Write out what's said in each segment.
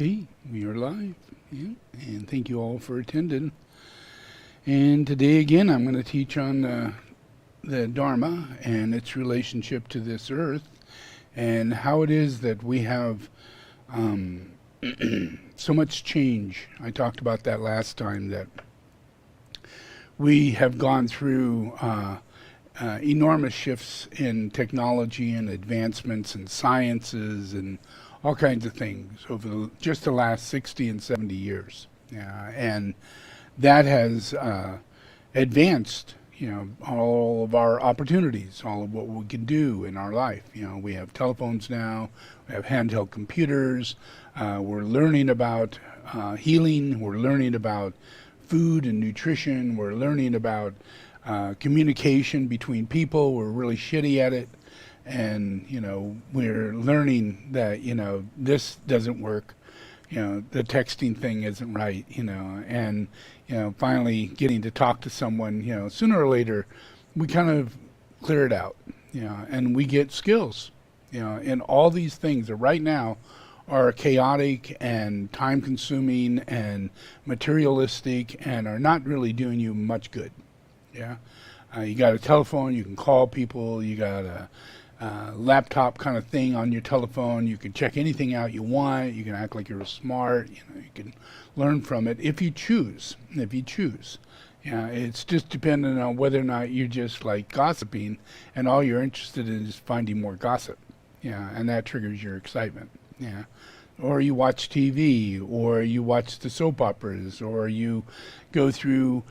Okay, we are live. Yeah, and thank you all for attending. And today again, I'm going to teach on the Dharma and its relationship to this earth, and how it is that we have so much change. I talked about that last time, that we have gone through enormous shifts in technology and advancements and sciences and all kinds of things over just the last 60 and 70 years. And that has advanced, all of our opportunities, all of what we can do in our life. We have telephones now, we have handheld computers, we're learning about healing, we're learning about food and nutrition, we're learning about communication between people. We're really shitty at it. And, we're learning that, this doesn't work. The texting thing isn't right, and, finally getting to talk to someone, sooner or later, we kind of clear it out, and we get skills, and all these things that right now are chaotic and time consuming and materialistic and are not really doing you much good. You got a telephone, you can call people, you got a laptop kind of thing on your telephone. You can check anything out you want. You can act like you're smart. You can learn from it if you choose. It's just dependent on whether or not you're just like gossiping and all you're interested in is finding more gossip. And that triggers your excitement. Or you watch TV, or you watch the soap operas, or you go through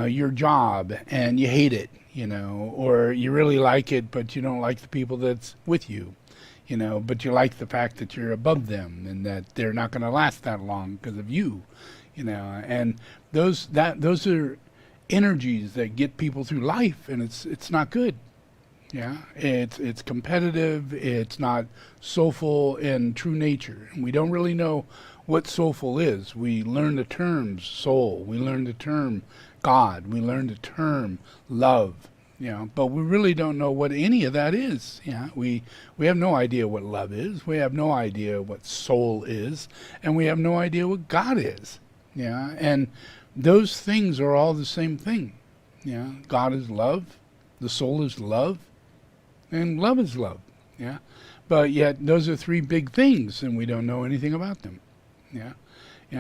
your job and you hate it. Or you really like it, but you don't like the people that's with you, but you like the fact that you're above them and that they're not going to last that long because of you, and those are energies that get people through life, and it's not good. It's competitive, it's not soulful in true nature, and we don't really know what soulful is. We learn the terms soul, we learn the term God, we learn the term love, but we really don't know what any of that is. We have no idea what love is, we have no idea what soul is, and we have no idea what God is. And those things are all the same thing. God is love, the soul is love, and love is love. But yet those are three big things, and we don't know anything about them.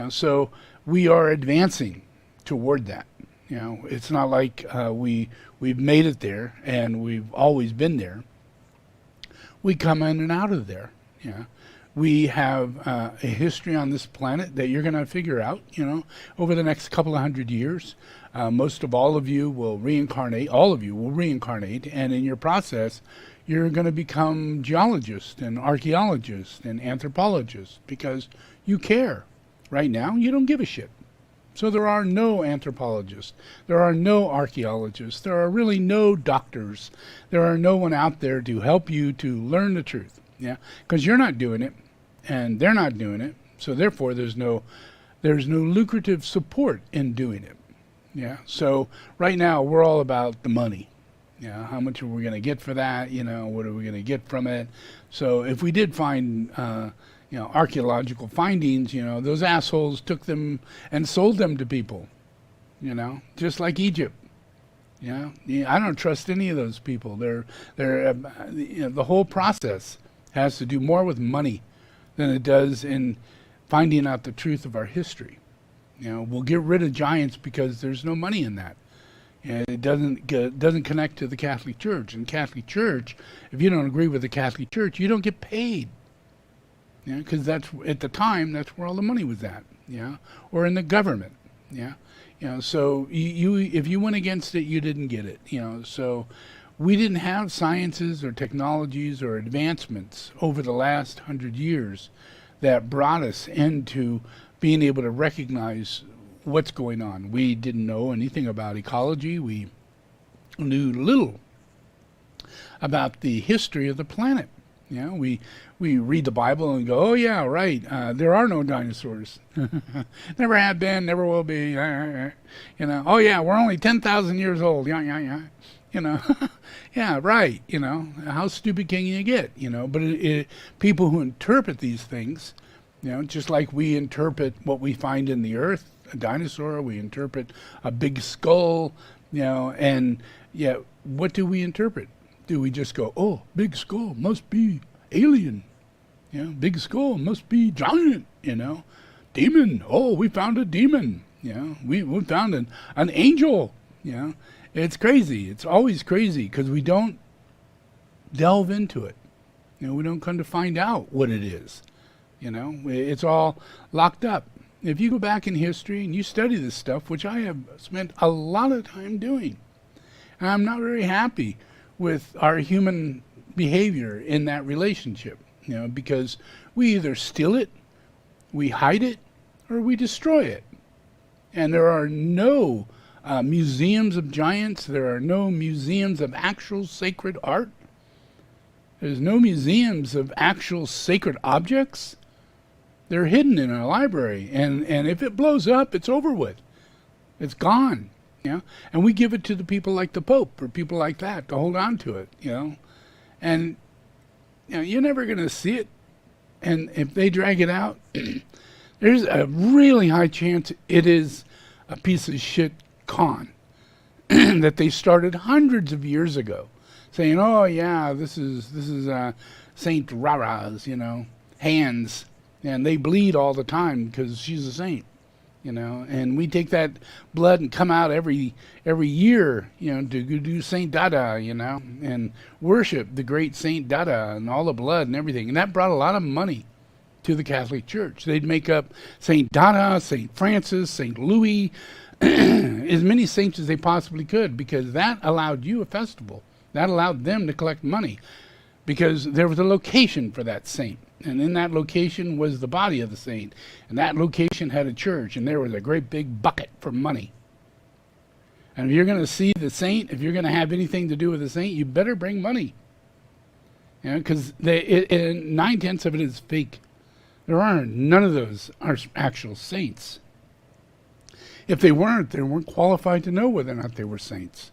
So we are advancing toward that. It's not like we've made it there and we've always been there. We come in and out of there. We have a history on this planet that you're going to figure out, over the next couple of hundred years. Most of all of you will reincarnate. All of you will reincarnate, and in your process, you're going to become geologists and archaeologists and anthropologists because you care. Right now, you don't give a shit. So there are no anthropologists, there are no archaeologists, there are really no doctors, there are no one out there to help you to learn the truth, because you're not doing it, and they're not doing it, so therefore there's no lucrative support in doing it, So right now we're all about the money, how much are we going to get for that, what are we going to get from it? So if we did find archaeological findings, those assholes took them and sold them to people, just like Egypt. I don't trust any of those people. They're the whole process has to do more with money than it does in finding out the truth of our history. We'll get rid of giants because there's no money in that. And it doesn't connect to the Catholic Church. And Catholic Church, if you don't agree with the Catholic Church, you don't get paid. Because that's at the time that's where all the money was at, or in the government, So you if you went against it, you didn't get it, So we didn't have sciences or technologies or advancements over the last 100 years that brought us into being able to recognize what's going on. We didn't know anything about ecology. We knew little about the history of the planet. We read the Bible and go, oh yeah, right, there are no dinosaurs. Never have been, never will be. Oh yeah, we're only 10,000 years old. Yeah. Yeah, right. How stupid can you get? But people who interpret these things, Just like we interpret what we find in the earth, a dinosaur, we interpret a big skull, and what do we interpret? Do we just go, oh, big skull must be alien, big skull must be giant, demon, oh, we found a demon, we found an angel, It's crazy. It's always crazy because we don't delve into it. We don't come to find out what it is. It's all locked up. If you go back in history and you study this stuff, which I have spent a lot of time doing, and I'm not very happy with our human behavior in that relationship, because we either steal it, we hide it, or we destroy it. And there are no museums of giants. There are no museums of actual sacred art. There's no museums of actual sacred objects. They're hidden in a library, and if it blows up, it's over with. It's gone, And we give it to the people like the Pope or people like that to hold on to it, And, you're never going to see it. And if they drag it out, there's a really high chance it is a piece of shit con that they started hundreds of years ago, saying, oh, yeah, this is Saint Rara's, hands. And they bleed all the time because she's a saint, And we take that blood and come out every year, to do Saint Dada, and worship the great Saint Dada and all the blood and everything. And that brought a lot of money to the Catholic Church. They'd make up Saint Dada, Saint Francis, Saint Louis, as many saints as they possibly could, because that allowed you a festival. That allowed them to collect money because there was a location for that saint. And in that location was the body of the saint. And that location had a church, and there was a great big bucket for money. And if you're going to see the saint, if you're going to have anything to do with the saint, you better bring money. Because 9/10 of it is fake. None of those are actual saints. If they weren't qualified to know whether or not they were saints.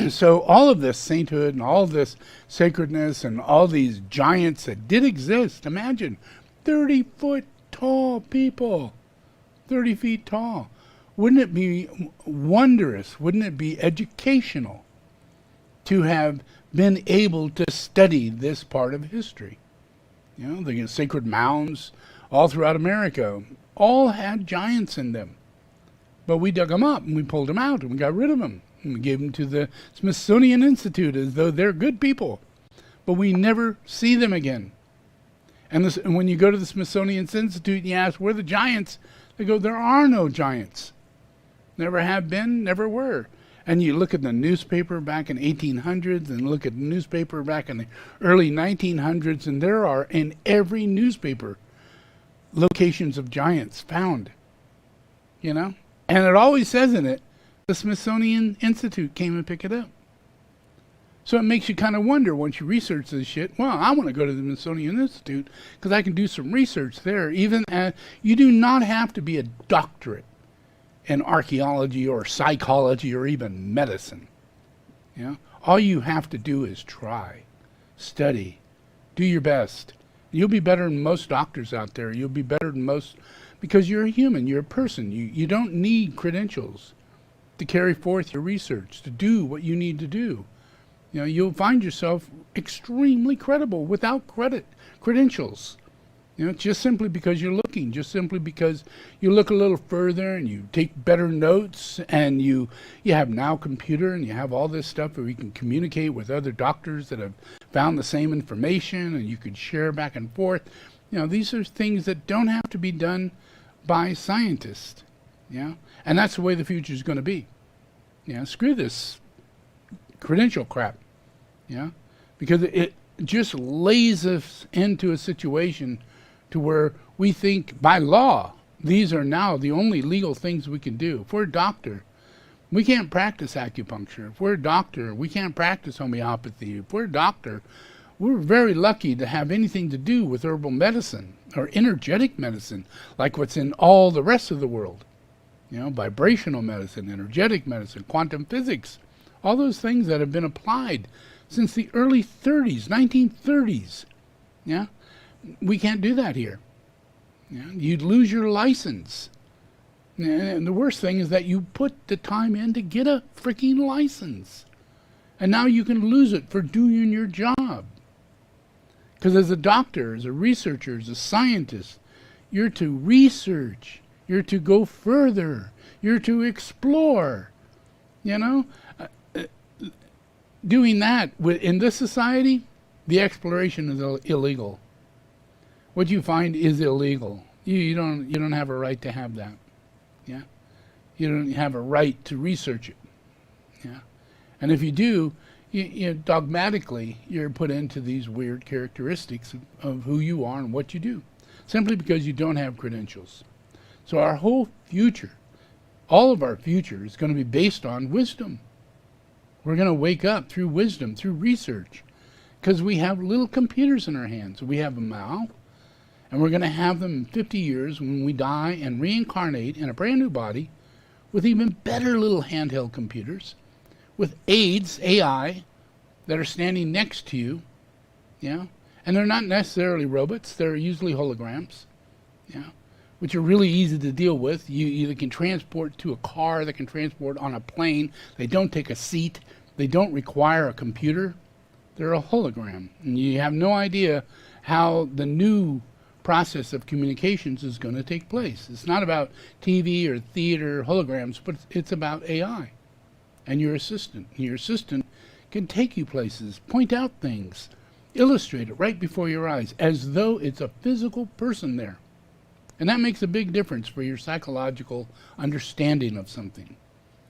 So all of this sainthood and all this sacredness and all these giants that did exist, imagine 30-foot tall people, 30 feet tall. Wouldn't it be wondrous? Wouldn't it be educational to have been able to study this part of history? The sacred mounds all throughout America all had giants in them. But we dug them up and we pulled them out and we got rid of them. And we gave them to the Smithsonian Institute as though they're good people. But we never see them again. And when you go to the Smithsonian Institute and you ask, where are the giants? They go, there are no giants. Never have been, never were. And you look at the newspaper back in 1800s and look at the newspaper back in the early 1900s, and there are in every newspaper locations of giants found. And it always says in it, the Smithsonian Institute came and picked it up. So it makes you kind of wonder once you research this shit, well, I want to go to the Smithsonian Institute because I can do some research there. Even you do not have to be a doctorate in archaeology or psychology or even medicine. All you have to do is try, study, do your best. You'll be better than most doctors out there. You'll be better than most because you're a human, you're a person. You don't need credentials to carry forth your research, to do what you need to do. You'll find yourself extremely credible without credentials. Just simply because you're looking, just simply because you look a little further and you take better notes and you have now computer and you have all this stuff where you can communicate with other doctors that have found the same information and you could share back and forth. These are things that don't have to be done by scientists. And that's the way the future is going to be. Screw this credential crap. Because it just lays us into a situation to where we think by law, these are now the only legal things we can do. If we're a doctor, we can't practice acupuncture. If we're a doctor, we can't practice homeopathy. If we're a doctor, we're very lucky to have anything to do with herbal medicine or energetic medicine, like what's in all the rest of the world. Vibrational medicine, energetic medicine, quantum physics, all those things that have been applied since the early 30s, 1930s. we can't do that here. Yeah? You'd lose your license. And the worst thing is that you put the time in to get a freaking license. And now you can lose it for doing your job. Because as a doctor, as a researcher, as a scientist, you're to research. You're to go further. You're to explore. You know? Doing that in this society, the exploration is illegal. What you find is illegal. You don't have a right to have that. Yeah? You don't have a right to research it. Yeah? And if you do, you dogmatically, you're put into these weird characteristics of who you are and what you do, simply because you don't have credentials. So our whole future, all of our future, is going to be based on wisdom. We're going to wake up through wisdom, through research, because we have little computers in our hands. We have them now, and we're going to have them in 50 years when we die and reincarnate in a brand new body with even better little handheld computers, with aids, AI, that are standing next to you, yeah? And they're not necessarily robots. They're usually holograms, yeah? Which are really easy to deal with. You either can transport to a car, they can transport on a plane. They don't take a seat. They don't require a computer. They're a hologram. And you have no idea how the new process of communications is going to take place. It's not about TV or theater holograms, but it's about AI and your assistant. Your assistant can take you places, point out things, illustrate it right before your eyes, as though it's a physical person there. And that makes a big difference for your psychological understanding of something.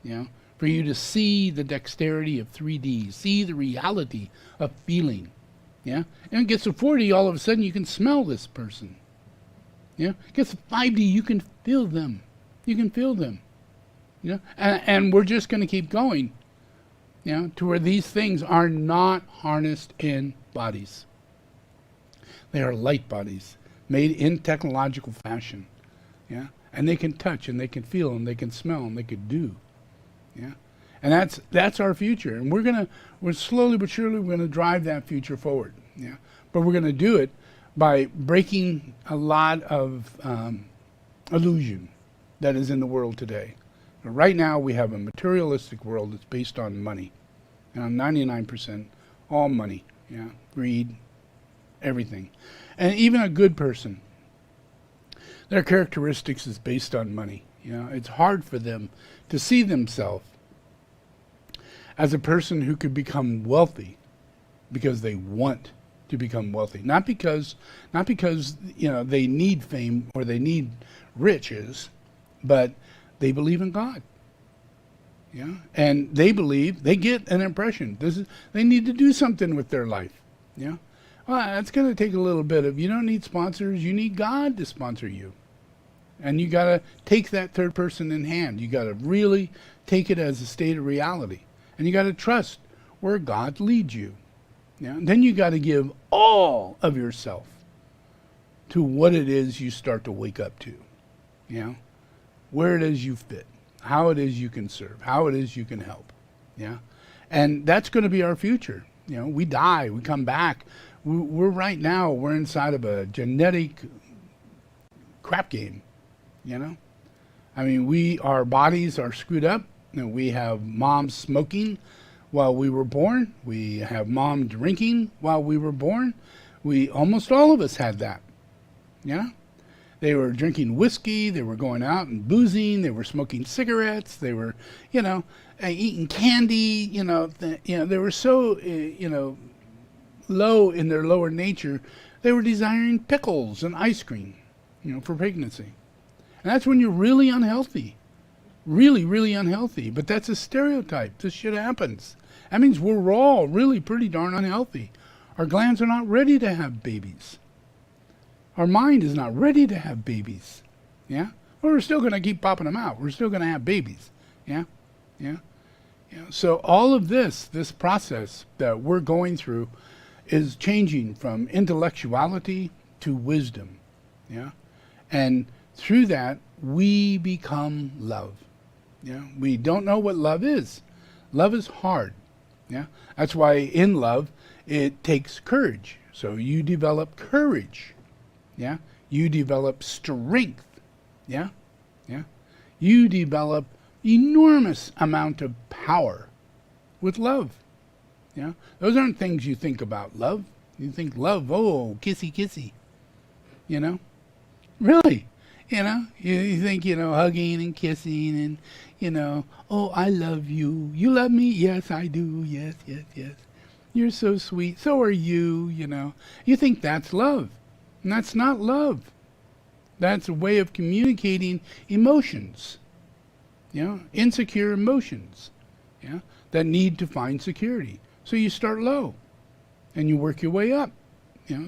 You know, for you to see the dexterity of 3D, see the reality of feeling. Yeah? And it gets to 4D, all of a sudden you can smell this person. Yeah? It gets to 5D, you can feel them. You can feel them. You know? And we're just going to keep going, you know, to where these things are not harnessed in bodies. They are light bodies, made in technological fashion. Yeah? And they can touch, and they can feel, and they can smell, and they can do. Yeah? And that's our future. And we're slowly but surely we're gonna drive that future forward. Yeah. But we're gonna do it by breaking a lot of illusion that is in the world today. Right now we have a materialistic world that's based on money. 99% all money. Yeah. Greed, everything. And even a good person, their characteristics is based on money. You know, it's hard for them to see themselves as a person who could become wealthy because they want to become wealthy. Not because you know they need fame or they need riches, but they believe in God. Yeah, and they believe, they get an impression. They need to do something with their life. Yeah, well, it's going to take a little bit of. You don't need sponsors. You need God to sponsor you, and you got to take that third person in hand. You got to really take it as a state of reality. And you got to trust where God leads you. Yeah? And then you got to give all of yourself to what it is you start to wake up to. You know? Where it is you fit. How it is you can serve. How it is you can help. Yeah? And that's going to be our future. You know, we die. We come back. We're right now, we're inside of a genetic crap game. You know? I mean, our bodies are screwed up. You know, we have mom smoking while we were born. We have mom drinking while we were born. Almost all of us had that. Yeah? They were drinking whiskey. They were going out and boozing. They were smoking cigarettes. They were, you know, eating candy. You know, they were so, you know, low in their lower nature. They were desiring pickles and ice cream, you know, for pregnancy. And that's when you're really unhealthy. Really, really unhealthy. But that's a stereotype. This shit happens. That means we're all really pretty darn unhealthy. Our glands are not ready to have babies. Our mind is not ready to have babies. Yeah? Well, we're still going to keep popping them out. We're still going to have babies. Yeah? Yeah? Yeah. So all of this process that we're going through is changing from intellectuality to wisdom. Yeah? And through that, we become love. Yeah, we don't know what love is. Love is hard. Yeah, that's why in love it takes courage. So you develop courage. Yeah. You develop strength. Yeah. Yeah. You develop enormous amount of power with love. Yeah. Those aren't things you think about love. You think love, oh, kissy kissy. You know? Really. You think, hugging and kissing and, oh, I love you. You love me? Yes, I do. Yes, yes, yes. You're so sweet. So are you, You think that's love. And that's not love. That's a way of communicating emotions. Insecure emotions. That need to find security. So you start low and you work your way up.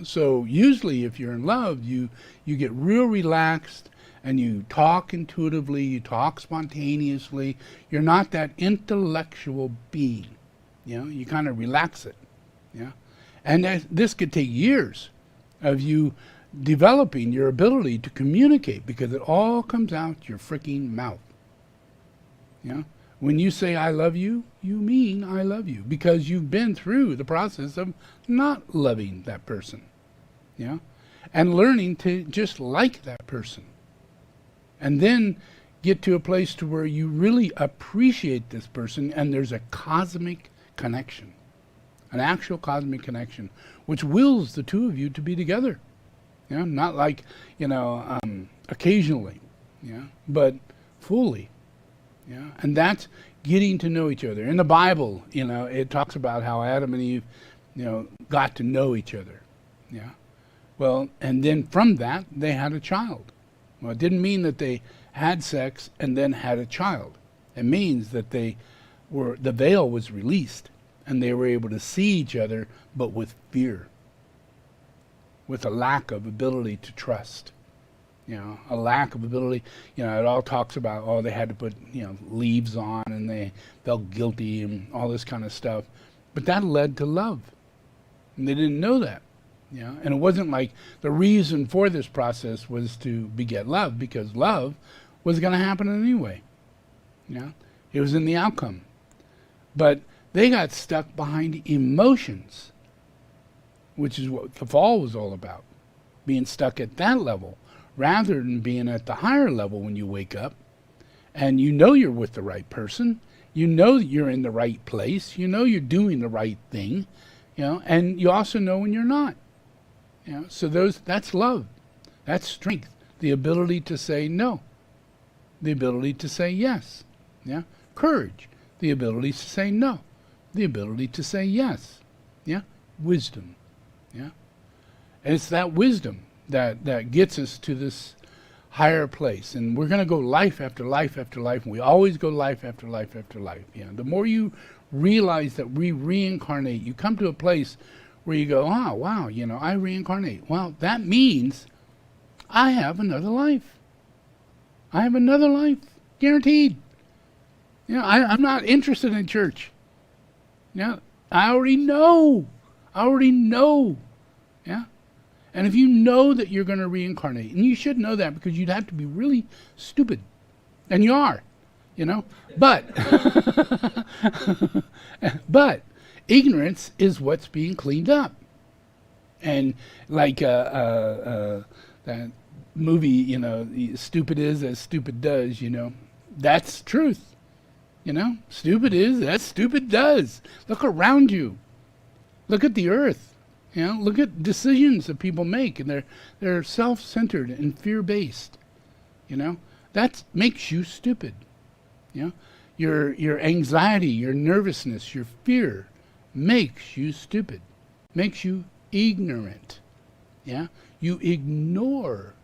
So usually if you're in love, you get real relaxed and you talk intuitively, you talk spontaneously. You're not that intellectual being. You kind of relax it. And this could take years of you developing your ability to communicate, because it all comes out your freaking mouth. When you say I love you, you mean I love you, because you've been through the process of not loving that person. And learning to just like that person. And then get to a place to where you really appreciate this person, and there's a cosmic connection, an actual cosmic connection, which wills the two of you to be together. Not like, occasionally, but fully. And that's getting to know each other. In the Bible, it talks about how Adam and Eve, got to know each other. Well, and then from that, they had a child. Well, it didn't mean that they had sex and then had a child. It means that the veil was released and they were able to see each other, but with fear, with a lack of ability to trust. A lack of ability. It all talks about, they had to put, leaves on and they felt guilty and all this kind of stuff. But that led to love. And they didn't know that. And it wasn't like the reason for this process was to beget love, because love was going to happen anyway. It was in the outcome. But they got stuck behind emotions, which is what the fall was all about. Being stuck at that level, rather than being at the higher level when you wake up, and you're with the right person, that you're in the right place, you're doing the right thing, and you also know when you're not. So that's love. That's strength. The ability to say no. The ability to say yes. Courage. The ability to say no. The ability to say yes. Wisdom. And it's that wisdom that gets us to this higher place. And we're going to go life after life after life. And we always go life after life after life. The more you realize that we reincarnate, you come to a place where you go, oh, wow, I reincarnate. Well, that means I have another life. I have another life, guaranteed. I'm not interested in church. I already know. And if you know that you're going to reincarnate, and you should know that because you'd have to be really stupid, and you are, but but ignorance is what's being cleaned up. And like that movie, stupid is as stupid does, that's truth. Stupid is as stupid does. Look around you. Look at the earth. Look at decisions that people make, and they're self-centered and fear-based. That makes you stupid. Your anxiety, your nervousness, your fear makes you stupid, makes you ignorant. You ignore,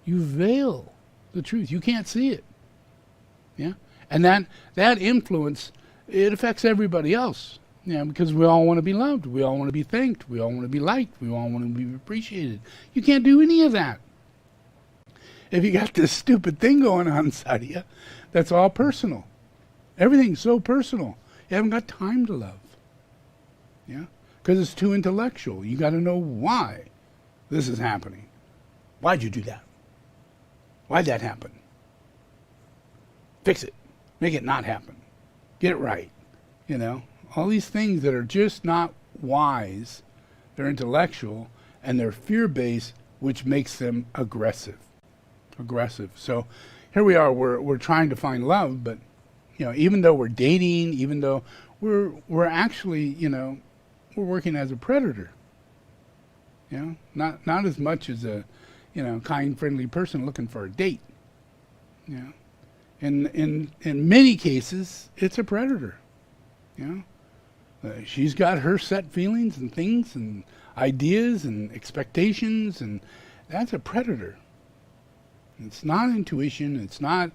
you veil the truth. You can't see it. And that influence, it affects everybody else. Because we all want to be loved, we all want to be thanked, we all want to be liked, we all want to be appreciated. You can't do any of that if you got this stupid thing going on inside of you. That's all personal. Everything's so personal. You haven't got time to love. Because it's too intellectual. You got to know why this is happening. Why'd you do that? Why'd that happen? Fix it. Make it not happen. Get it right. All these things that are just not wise, they're intellectual, and they're fear-based, which makes them aggressive. So here we are, we're trying to find love, but even though we're dating, even though we're actually, we're working as a predator. Not as much as a, kind, friendly person looking for a date. In many cases, it's a predator. She's got her set feelings and things and ideas and expectations, and that's a predator. It's not intuition. It's not,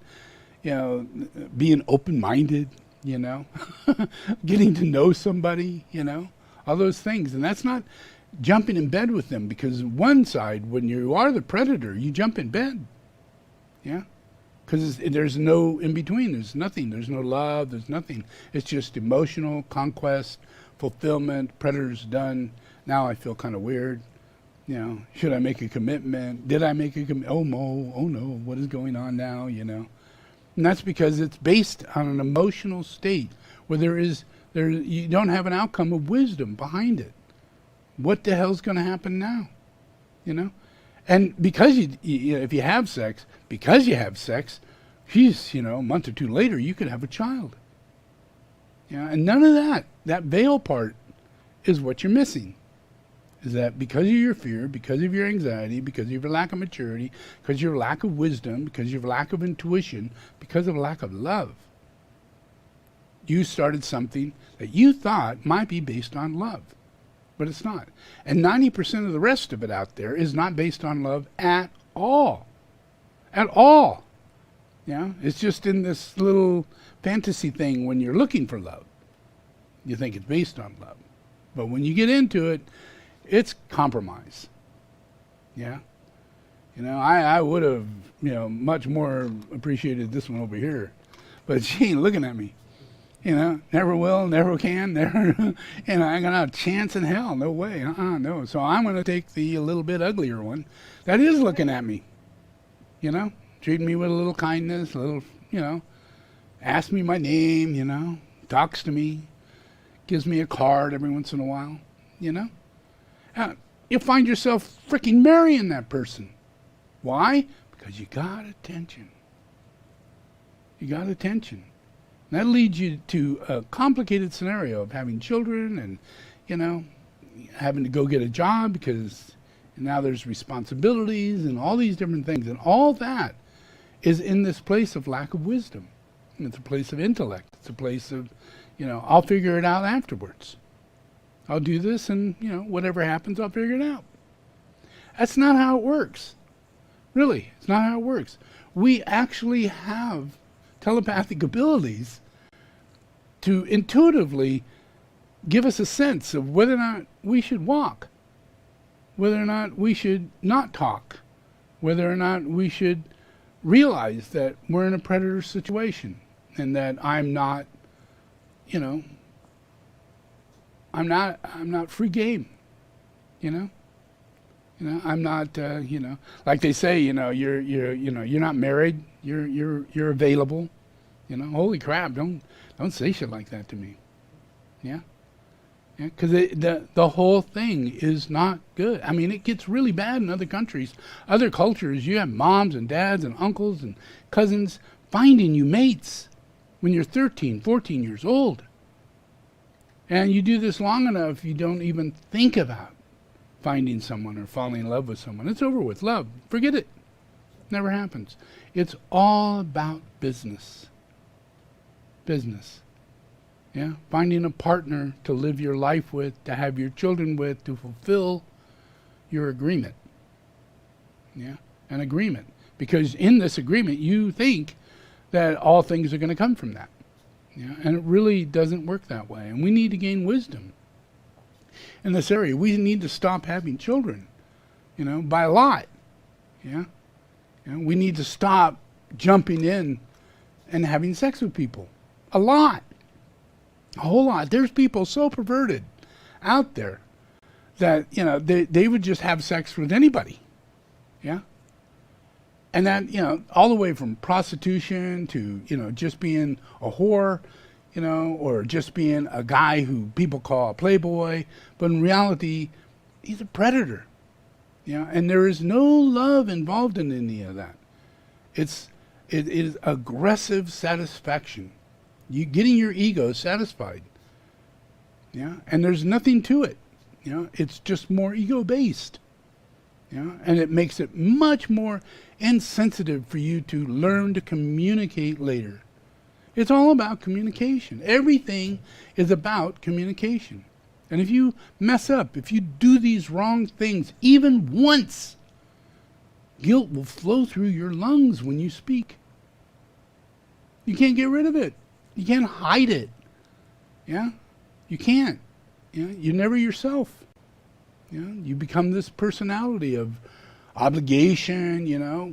being open-minded, getting to know somebody, all those things. And that's not jumping in bed with them, because one side, when you are the predator, you jump in bed. Because there's no in between. There's nothing. There's no love. There's nothing. It's just emotional conquest, fulfillment. Predator's done. Now I feel kind of weird. Should I make a commitment? Did I make a commitment? Oh no, what is going on now? And that's because it's based on an emotional state where you don't have an outcome of wisdom behind it. What the hell's going to happen now? And because if you have sex, geez, a month or two later, you could have a child. And none of that veil part is what you're missing. Is that because of your fear, because of your anxiety, because of your lack of maturity, because of your lack of wisdom, because of your lack of intuition, because of lack of love, you started something that you thought might be based on love. But it's not. And 90% of the rest of it out there is not based on love at all. At all. It's just in this little fantasy thing when you're looking for love. You think it's based on love. But when you get into it, it's compromise. I would have, much more appreciated this one over here. But she ain't looking at me. Never will, never can, never, I got a chance in hell, no way, no. So I'm going to take the a little bit uglier one that is looking at me, treating me with a little kindness, a little, asks me my name, talks to me, gives me a card every once in a while, you'll find yourself freaking marrying that person. Why? Because you got attention. That leads you to a complicated scenario of having children and, having to go get a job because now there's responsibilities and all these different things. And all that is in this place of lack of wisdom. And it's a place of intellect. It's a place of, I'll figure it out afterwards. I'll do this and, whatever happens, I'll figure it out. That's not how it works. Really, it's not how it works. We actually have telepathic abilities to intuitively give us a sense of whether or not we should walk, whether or not we should not talk, whether or not we should realize that we're in a predator situation and that I'm not, I'm not free game, I'm not, like they say, you're not married, you're available, holy crap, don't say shit like that to me. Because the whole thing is not good. I mean, it gets really bad in other countries, other cultures. You have moms and dads and uncles and cousins finding you mates when you're 13, 14 years old. And you do this long enough, you don't even think about finding someone or falling in love with someone. It's over with. Love. Forget it. Never happens. It's all about business. Business. Finding a partner to live your life with, to have your children with, to fulfill your agreement. An agreement. Because in this agreement, you think that all things are going to come from that. And it really doesn't work that way. And we need to gain wisdom in this area. We need to stop having children, by a lot. We need to stop jumping in and having sex with people. A lot. A whole lot. There's people so perverted out there that, they would just have sex with anybody. And that, all the way from prostitution to, just being a whore, or just being a guy who people call a playboy. But in reality, he's a predator. And there is no love involved in any of that. It is aggressive satisfaction. You getting your ego satisfied. And there's nothing to it. It's just more ego-based. And it makes it much more insensitive for you to learn to communicate later. It's all about communication. Everything is about communication. And if you mess up, if you do these wrong things, even once, guilt will flow through your lungs when you speak. You can't get rid of it. You can't hide it. You can't. You're never yourself. You become this personality of obligation.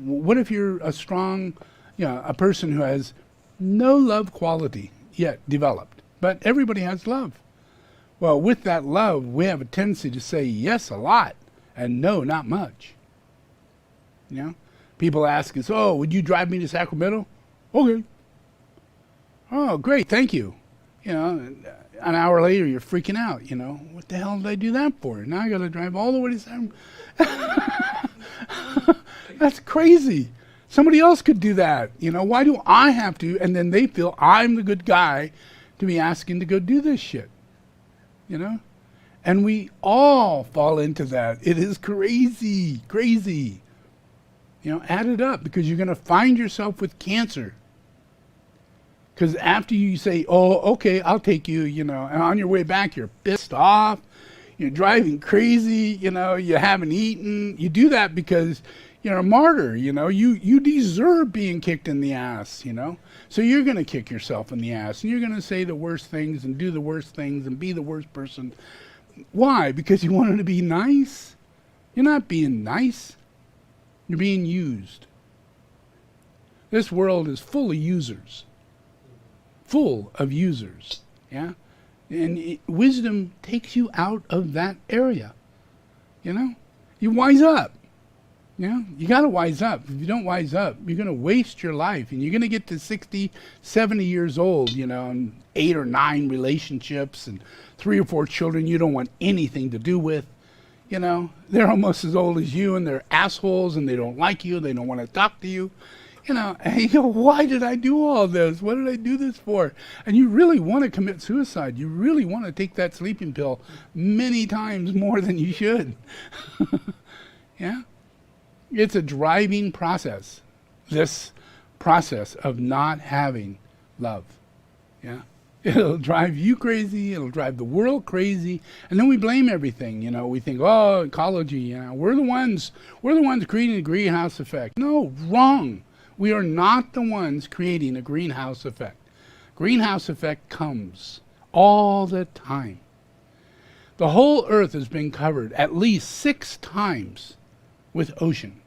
What if you're a strong, a person who has no love quality yet developed, but everybody has love? Well, with that love, we have a tendency to say yes a lot and no, not much. People ask us, "Oh, would you drive me to Sacramento?" "Okay." "Oh, great, thank you." An hour later, you're freaking out. What the hell did I do that for? Now I got to drive all the way to Sacramento. That's crazy. Somebody else could do that. Why do I have to? And then they feel I'm the good guy to be asking to go do this shit. And we all fall into that. It is crazy, crazy. Add it up, because you're going to find yourself with cancer. Because after you say, "Oh, okay, I'll take you," and on your way back, you're pissed off, you're driving crazy, you haven't eaten. You do that because you're a martyr, you deserve being kicked in the ass, So you're going to kick yourself in the ass, and you're going to say the worst things and do the worst things and be the worst person. Why? Because you wanted to be nice? You're not being nice. You're being used. This world is full of users. Full of users. And wisdom takes you out of that area. You wise up. You got to wise up. If you don't wise up, you're going to waste your life, and you're going to get to 60, 70 years old, and 8 or 9 relationships and 3 or 4 children you don't want anything to do with. They're almost as old as you, and they're assholes, and they don't like you. They don't want to talk to you. And you go, "Why did I do all this? What did I do this for?" And you really want to commit suicide. You really want to take that sleeping pill many times more than you should. It's a driving process, this process of not having love. It'll drive you crazy. It'll drive the world crazy. And then we blame everything. We think, "Oh, ecology, we're the ones creating the greenhouse effect." No, wrong. We are not the ones creating a greenhouse effect. Greenhouse effect comes all the time. The whole earth has been covered at least 6 times with ocean.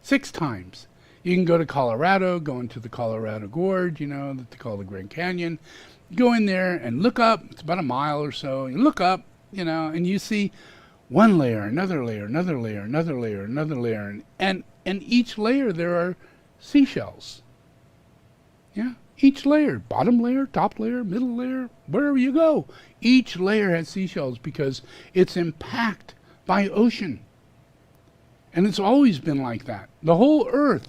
6 times. You can go to Colorado, go into the Colorado Gorge, that they call the Grand Canyon. Go in there and look up. It's about a mile or so. You look up, and you see one layer, another layer, another layer, another layer, another layer. And each layer there are seashells. Each layer, bottom layer, top layer, middle layer, wherever you go, each layer has seashells because it's impacted by ocean. And it's always been like that. The whole earth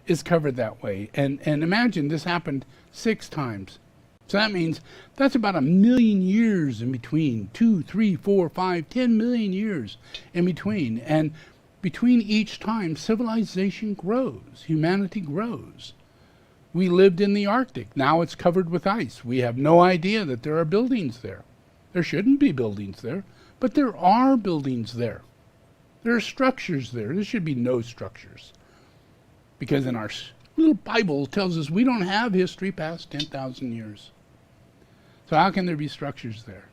is covered that way. And imagine this happened 6 times. So that means that's about 1 million years in between. 2, 3, 4, 5, 10 million years in between. And between each time, civilization grows. Humanity grows. We lived in the Arctic. Now it's covered with ice. We have no idea that there are buildings there. There shouldn't be buildings there, but there are buildings there. There are structures there. There should be no structures. Because in our little Bible it tells us we don't have history past 10,000 years. So how can there be structures there?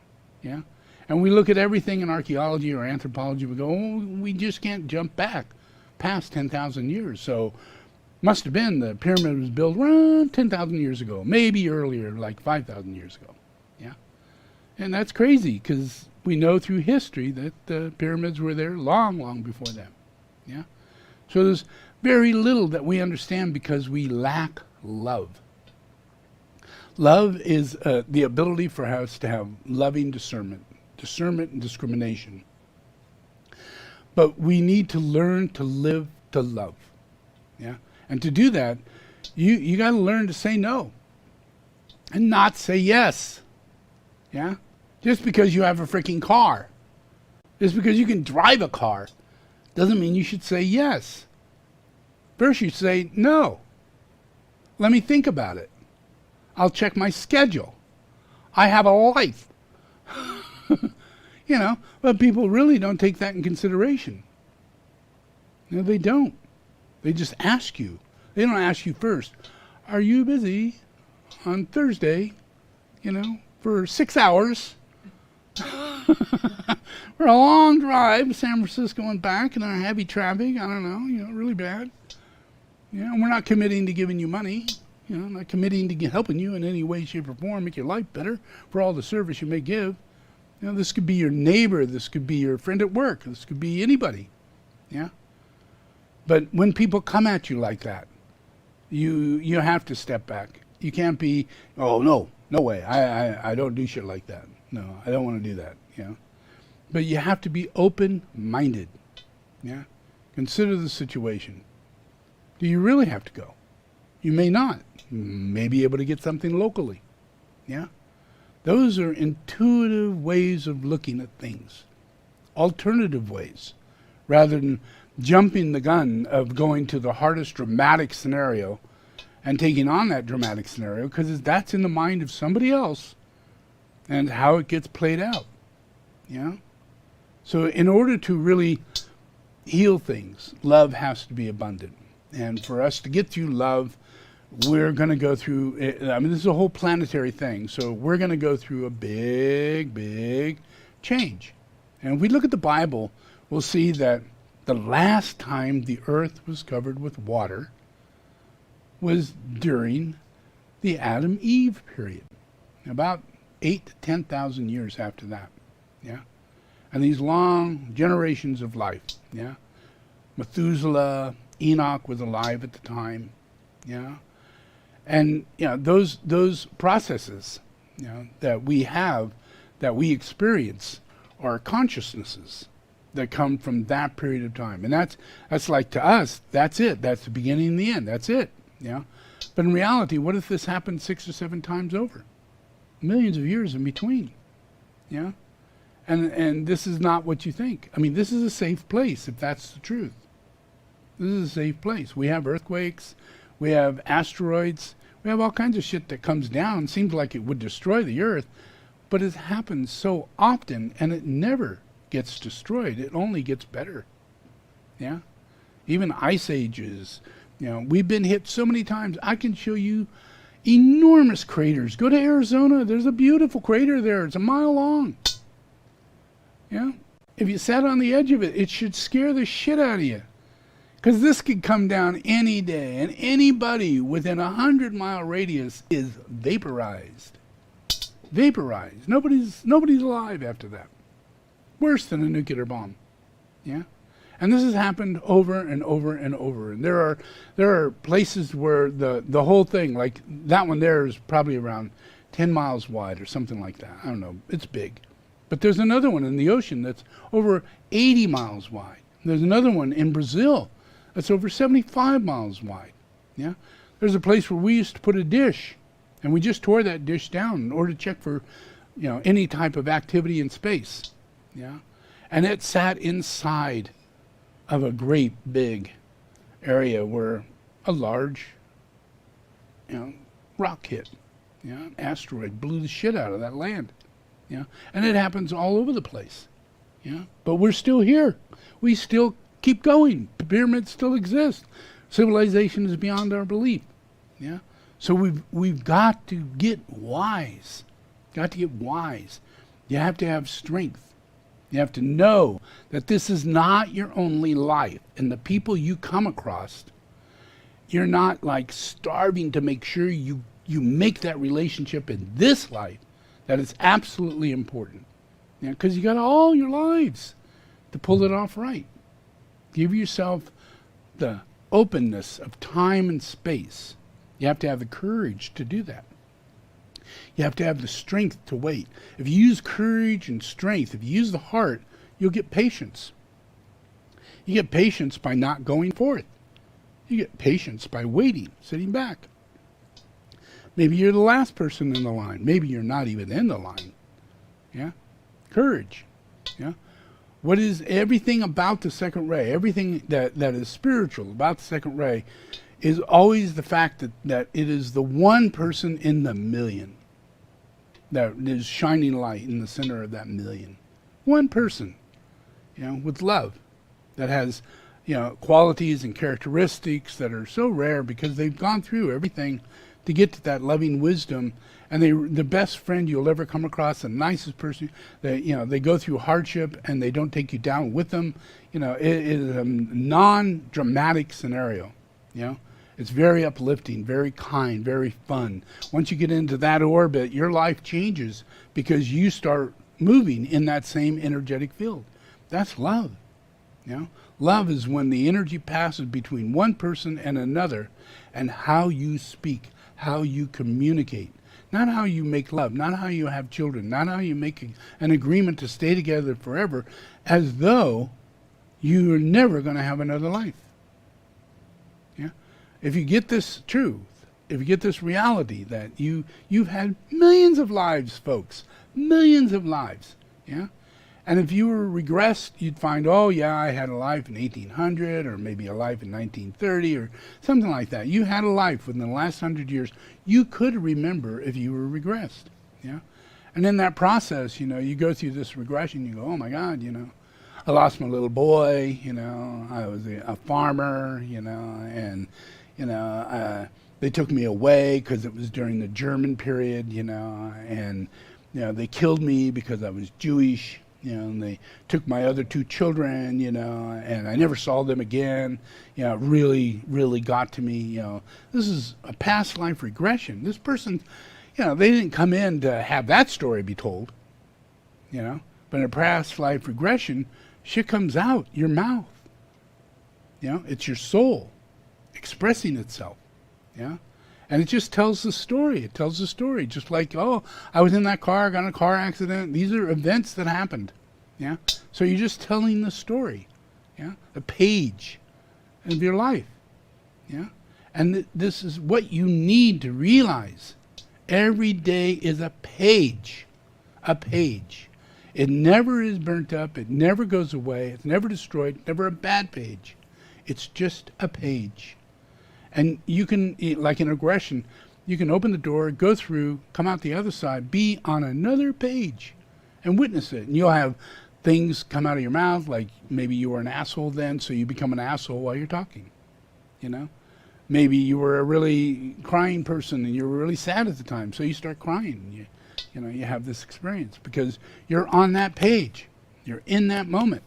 And we look at everything in archaeology or anthropology, we go, "Oh, we just can't jump back past 10,000 years. So must have been the pyramid was built around 10,000 years ago, maybe earlier, like 5,000 years ago. And that's crazy because we know through history that the pyramids were there long, long before them. So there's very little that we understand because we lack love. Love is the ability for us to have loving discernment and discrimination. But we need to learn to live to love. Yeah. And to do that, you got to learn to say no and not say yes. Yeah. Just because you have a freaking car, just because you can drive a car, doesn't mean you should say yes. First you say no. Let me think about it. I'll check my schedule. I have a life. But people really don't take that in consideration. No, they don't. They just ask you. They don't ask you first, are you busy on Thursday, for 6 hours? For a long drive to San Francisco and back in our heavy traffic, I don't know, really bad. And we're not committing to giving you money. Not committing to helping you in any way, shape, or form, make your life better for all the service you may give. This could be your neighbor. This could be your friend at work. This could be anybody. Yeah. But when people come at you like that, you have to step back. You can't be, oh, no way. I don't do shit like that. No, I don't want to do that. But you have to be open-minded. Yeah. Consider the situation. Do you really have to go? You may not. You may be able to get something locally. Yeah. Those are intuitive ways of looking at things. Alternative ways. Rather than jumping the gun of going to the hardest dramatic scenario and taking on that dramatic scenario, because that's in the mind of somebody else and how it gets played out. Yeah. So in order to really heal things, love has to be abundant. And for us to get through love, we're going to go through, this is a whole planetary thing, so we're going to go through a big, big change. And if we look at the Bible, we'll see that the last time the earth was covered with water was during the Adam-Eve period, about 8,000 to 10,000 years after that. Yeah. And these long generations of life. Yeah. Methuselah, Enoch was alive at the time. Yeah. And those processes that we have, that we experience, are consciousnesses that come from that period of time. And that's like, to us, that's it. That's the beginning and the end. That's it. Yeah. But in reality, what if this happened 6 or 7 times over? Millions of years in between. Yeah. And this is not what you think. This is a safe place, if that's the truth. This is a safe place. We have earthquakes. We have asteroids. We have all kinds of shit that comes down. Seems like it would destroy the earth. But it happens so often, and it never gets destroyed. It only gets better. Yeah? Even ice ages. We've been hit so many times. I can show you enormous craters. Go to Arizona. There's a beautiful crater there. It's a mile long. Yeah? If you sat on the edge of it, it should scare the shit out of you. Because this could come down any day, and anybody within 100-mile radius is vaporized. Vaporized. Nobody's alive after that. Worse than a nuclear bomb. Yeah? And this has happened over and over and over. And there are places where the whole thing, like that one there, is probably around 10 miles wide or something like that. I don't know. It's big. But there's another one in the ocean that's over 80 miles wide. There's another one in Brazil that's over 75 miles wide. Yeah. There's a place where we used to put a dish, and we just tore that dish down in order to check for, any type of activity in space. Yeah. And it sat inside of a great big area where a large, rock hit. Yeah. An asteroid blew the shit out of that land. Yeah. And it happens all over the place. Yeah. But we're still here. We still keep going. The pyramids still exist. Civilization is beyond our belief. Yeah. So we've got to get wise. Got to get wise. You have to have strength. You have to know that this is not your only life. And the people you come across, you're not like starving to make sure you make that relationship in this life. That is absolutely important. Yeah, because you got all your lives to pull it off right. Give yourself the openness of time and space. You have to have the courage to do that. You have to have the strength to wait. If you use courage and strength, if you use the heart, you'll get patience. You get patience by not going forth. You get patience by waiting, sitting back. Maybe you're the last person in the line. Maybe you're not even in the line. Yeah? Courage. Yeah? What is everything about the second ray, everything that is spiritual about the second ray is always the fact that it is the one person in the million that is shining light in the center of that million. One person, with love that has, qualities and characteristics that are so rare because they've gone through everything to get to that loving wisdom. And the best friend you'll ever come across, the nicest person, they go through hardship and they don't take you down with them. It is a non-dramatic scenario. It's very uplifting, very kind, very fun. Once you get into that orbit, your life changes because you start moving in that same energetic field. That's love. Love is when the energy passes between one person and another, and how you speak, how you communicate. Not how you make love, not how you have children, not how you make an agreement to stay together forever, as though you're never going to have another life. If you get this truth, if you get this reality that you've had millions of lives, folks, millions of lives, and if you were regressed, you'd find, oh yeah, I had a life in 1800 or maybe a life in 1930 or something like that. You had a life within the last 100 years you could remember if you were regressed. And in that process, you go through this regression, you go, oh my God, I lost my little boy, I was a farmer, and they took me away because it was during the German period, and they killed me because I was Jewish, and they took my other two children, and I never saw them again. It really, really got to me. This is a past life regression. This person, they didn't come in to have that story be told, but in a past life regression, shit comes out your mouth. It's your soul expressing itself. And it just tells the story. It tells the story. Just like, oh, I was in that car, got in a car accident. These are events that happened. So you're just telling the story. A page of your life. And this is what you need to realize. Every day is a page. A page. It never is burnt up. It never goes away. It's never destroyed. Never a bad page. It's just a page. And you can, like in aggression, you can open the door, go through, come out the other side, be on another page and witness it. And you'll have things come out of your mouth, like maybe you were an asshole then, so you become an asshole while you're talking. Maybe you were a really crying person and you were really sad at the time, so you start crying. You have this experience because you're on that page. You're in that moment.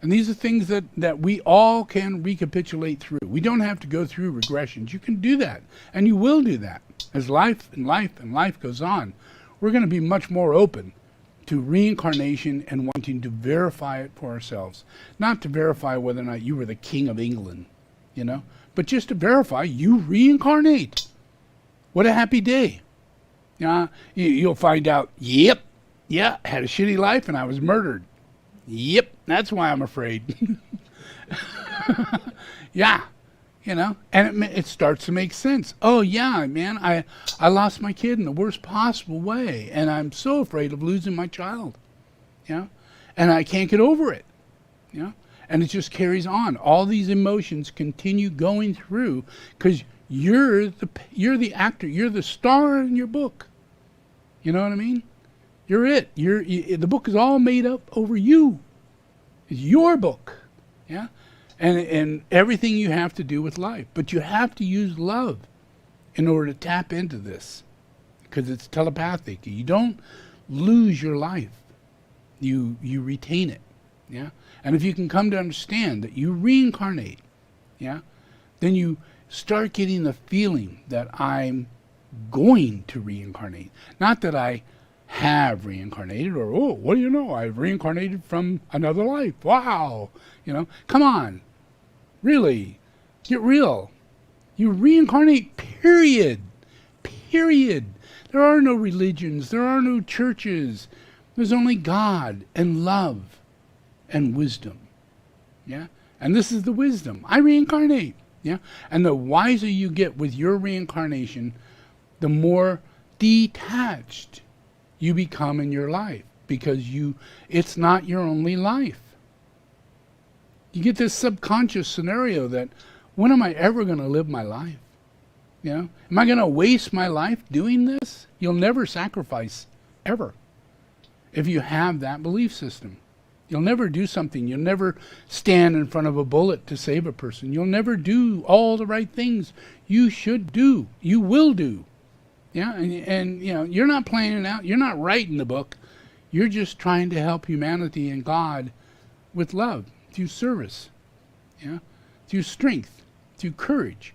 And these are things that we all can recapitulate through. We don't have to go through regressions. You can do that, and you will do that. As life and life and life goes on, we're going to be much more open to reincarnation and wanting to verify it for ourselves. Not to verify whether or not you were the king of England, but just to verify you reincarnate. What a happy day. You'll find out, yep, had a shitty life and I was murdered. Yep, that's why I'm afraid. And it starts to make sense. Oh yeah, man, I lost my kid in the worst possible way, and I'm so afraid of losing my child. And I can't get over it. And it just carries on. All these emotions continue going through because you're the actor, you're the star in your book. You know what I mean? You're it. The book is all made up over you. It's your book. And everything you have to do with life. But you have to use love in order to tap into this. Because it's telepathic. You don't lose your life. You retain it. And if you can come to understand that you reincarnate, then you start getting the feeling that I'm going to reincarnate. Not that I have reincarnated, or, oh, what do you know? I've reincarnated from another life. Wow. Come on. Really. Get real. You reincarnate, period. Period. There are no religions. There are no churches. There's only God and love and wisdom. Yeah. And this is the wisdom. I reincarnate. Yeah. And the wiser you get with your reincarnation, the more detached you become in your life, because it's not your only life. You get this subconscious scenario that, when am I ever going to live my life? You know, am I going to waste my life doing this? You'll never sacrifice, ever, if you have that belief system. You'll never do something. You'll never stand in front of a bullet to save a person. You'll never do all the right things you should do. You will do. Yeah, and you know, you're not playing it out. You're not writing the book. You're just trying to help humanity and God with love, through service, yeah, through strength, through courage,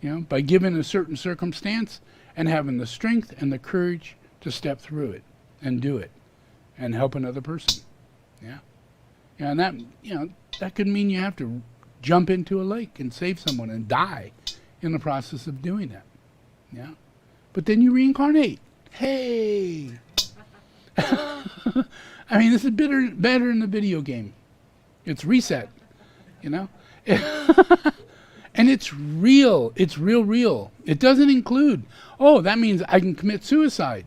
you know, by given a certain circumstance and having the strength and the courage to step through it and do it and help another person. Yeah. Yeah, and that, you know, that could mean you have to jump into a lake and save someone and die in the process of doing that. Yeah. But then you reincarnate. Hey. I mean, this is better than the video game. It's reset, you know? And it's real. It's real. It doesn't include, oh, that means I can commit suicide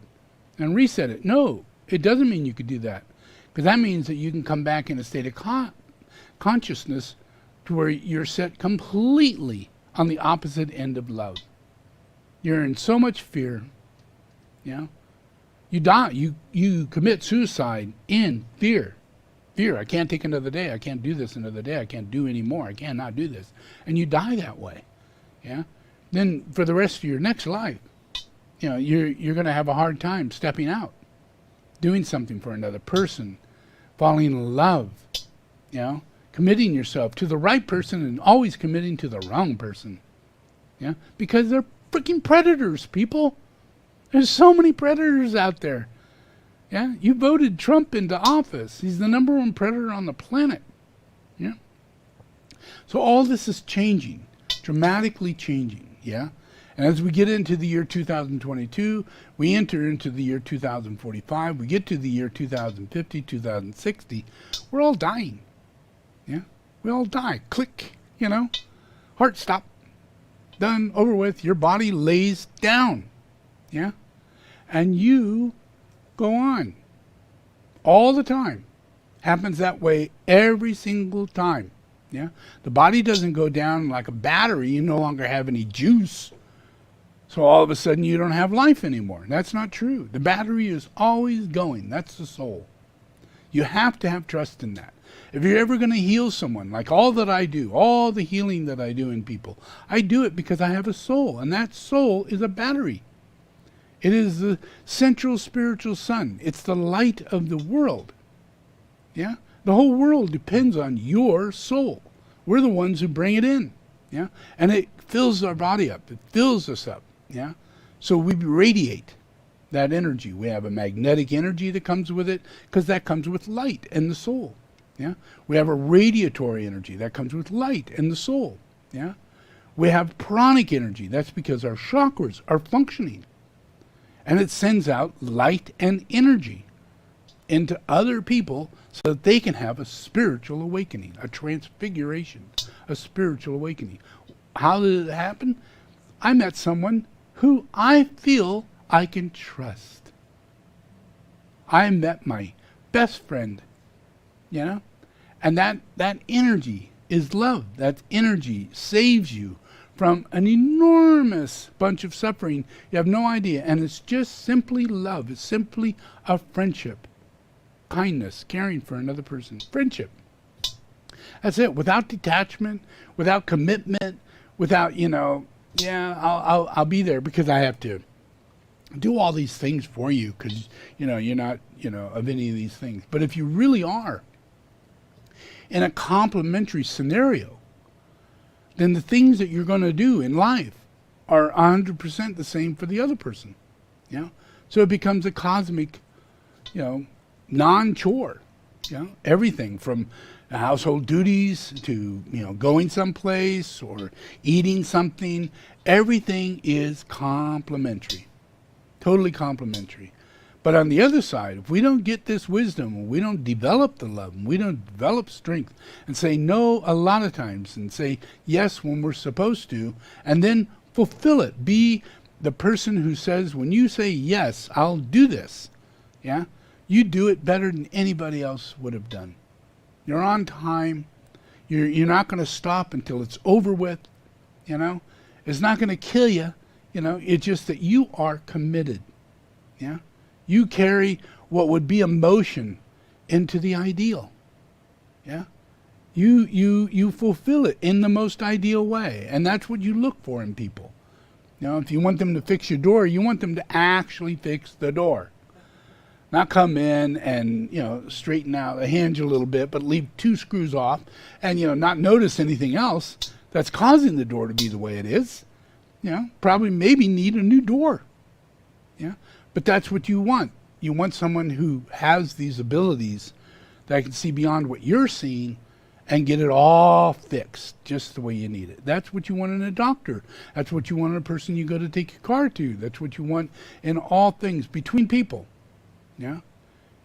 and reset it. No, it doesn't mean you could do that. Because that means that you can come back in a state of consciousness to where you're set completely on the opposite end of love. You're in so much fear, you know? You die. You commit suicide in fear. Fear. I can't take another day. I can't do this another day. I can't do any more. I cannot do this. And you die that way. Yeah. Then for the rest of your next life, you know, you're going to have a hard time stepping out, doing something for another person, falling in love, you know, committing yourself to the right person and always committing to the wrong person. Yeah. Because they're freaking predators, people. There's so many predators out there. Yeah, you voted Trump into office. He's the #1 predator on the planet. Yeah. So all this is changing, dramatically changing. Yeah. And as we get into the year 2022, we enter into the year 2045. We get to the year 2050, 2060. We're all dying. Yeah. We all die. Click. You know. Heart stop. Done. Over with. Your body lays down. Yeah. And you go on. All the time. Happens that way every single time. Yeah. The body doesn't go down like a battery. You no longer have any juice. So all of a sudden you don't have life anymore. That's not true. The battery is always going. That's the soul. You have to have trust in that. If you're ever going to heal someone, like all that I do, all the healing that I do in people, I do it because I have a soul. And that soul is a battery. It is the central spiritual sun. It's the light of the world. Yeah? The whole world depends on your soul. We're the ones who bring it in. Yeah? And it fills our body up. It fills us up. Yeah? So we radiate that energy. We have a magnetic energy that comes with it, because that comes with light and the soul. Yeah? We have a radiatory energy that comes with light and the soul. Yeah? We have pranic energy. That's because our chakras are functioning. And it sends out light and energy into other people so that they can have a spiritual awakening, a transfiguration, a spiritual awakening. How did it happen? I met someone who I feel I can trust. I met my best friend, you know? And that energy is love. That energy saves you from an enormous bunch of suffering. You have no idea. And it's just simply love. It's simply a friendship. Kindness, caring for another person. Friendship. That's it. Without detachment, without commitment, without, you know, yeah, I'll be there because I have to do all these things for you because, you know, you're not, you know, of any of these things. But if you really are in a complementary scenario, then the things that you're going to do in life are 100% the same for the other person. You know? So it becomes a cosmic, you know, non-chore. You know? Everything from household duties to, you know, going someplace or eating something. Everything is complementary. Totally complementary. But on the other side, if we don't get this wisdom, we don't develop the love, we don't develop strength, and say no a lot of times, and say yes when we're supposed to, and then fulfill it. Be the person who says, when you say yes, I'll do this, yeah, you do it better than anybody else would have done. You're on time. You're not going to stop until it's over with, you know. It's not going to kill you, you know. It's just that you are committed, yeah. You carry what would be emotion into the ideal, yeah. You fulfill it in the most ideal way, and that's what you look for in people. You know, if you want them to fix your door, you want them to actually fix the door. Not come in and, you know, straighten out a hinge a little bit, but leave 2 screws off and, you know, not notice anything else that's causing the door to be the way it is. You know, probably maybe need a new door. Yeah. But that's what you want. You want someone who has these abilities that can see beyond what you're seeing and get it all fixed just the way you need it. That's what you want in a doctor. That's what you want in a person you go to take your car to. That's what you want in all things between people. Yeah.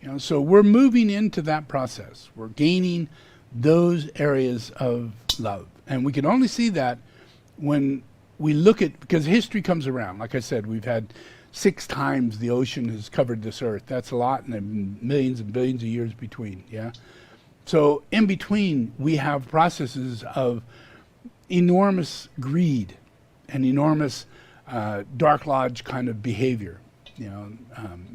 You know, so we're moving into that process. We're gaining those areas of love. And we can only see that when we look at, because history comes around. Like I said, we've had 6 times the ocean has covered this earth. That's a lot, and there have been millions and billions of years between, yeah? So in between, we have processes of enormous greed and enormous dark lodge kind of behavior. You know,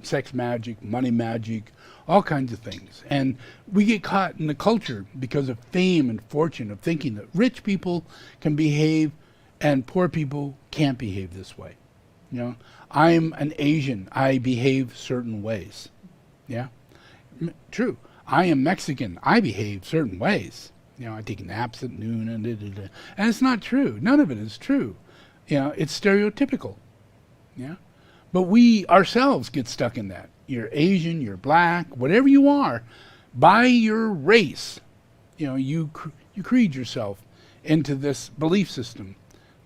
sex magic, money magic, all kinds of things. And we get caught in the culture because of fame and fortune, of thinking that rich people can behave and poor people can't behave this way. You know, I'm an Asian, I behave certain ways. Yeah, true. I am Mexican, I behave certain ways. You know, I take naps at noon and and it's not true. None of it is true. You know, it's stereotypical. Yeah. But we ourselves get stuck in that. You're Asian, you're black, whatever you are, by your race, you know, you creed yourself into this belief system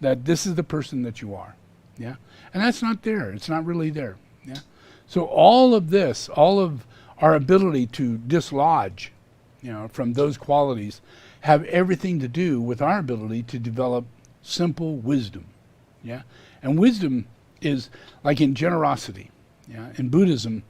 that this is the person that you are. Yeah. And that's not there. It's not really there. Yeah. So all of this, all of our ability to dislodge, you know, from those qualities have everything to do with our ability to develop simple wisdom. Yeah. And wisdom is like in generosity. Yeah. In Buddhism,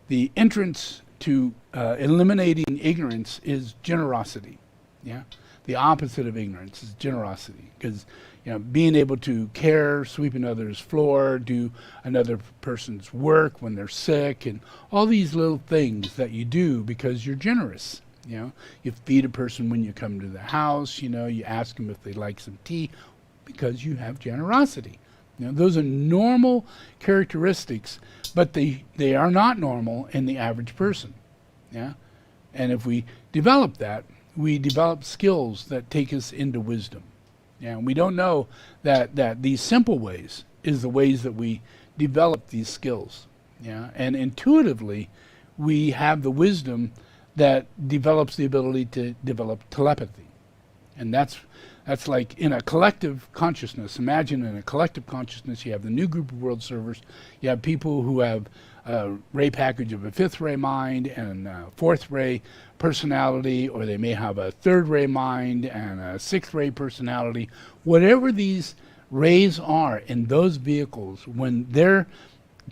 the entrance to eliminating ignorance is generosity. Yeah. The opposite of ignorance is generosity, because you know, being able to care, sweep another's floor, do another person's work when they're sick, and all these little things that you do because you're generous. You know, you feed a person when you come to the house. You know, you ask them if they like some tea because you have generosity. You know, those are normal characteristics, but they are not normal in the average person. Yeah, and if we develop that, we develop skills that take us into wisdom. Yeah, and we don't know that these simple ways is the ways that we develop these skills. Yeah, and intuitively, we have the wisdom that develops the ability to develop telepathy, and that's like in a collective consciousness. Imagine in a collective consciousness, you have the new group of world servers. You have people who have a ray package of a 5th ray mind and a 4th ray personality, or they may have a 3rd ray mind and a 6th ray personality. Whatever these rays are in those vehicles, when they're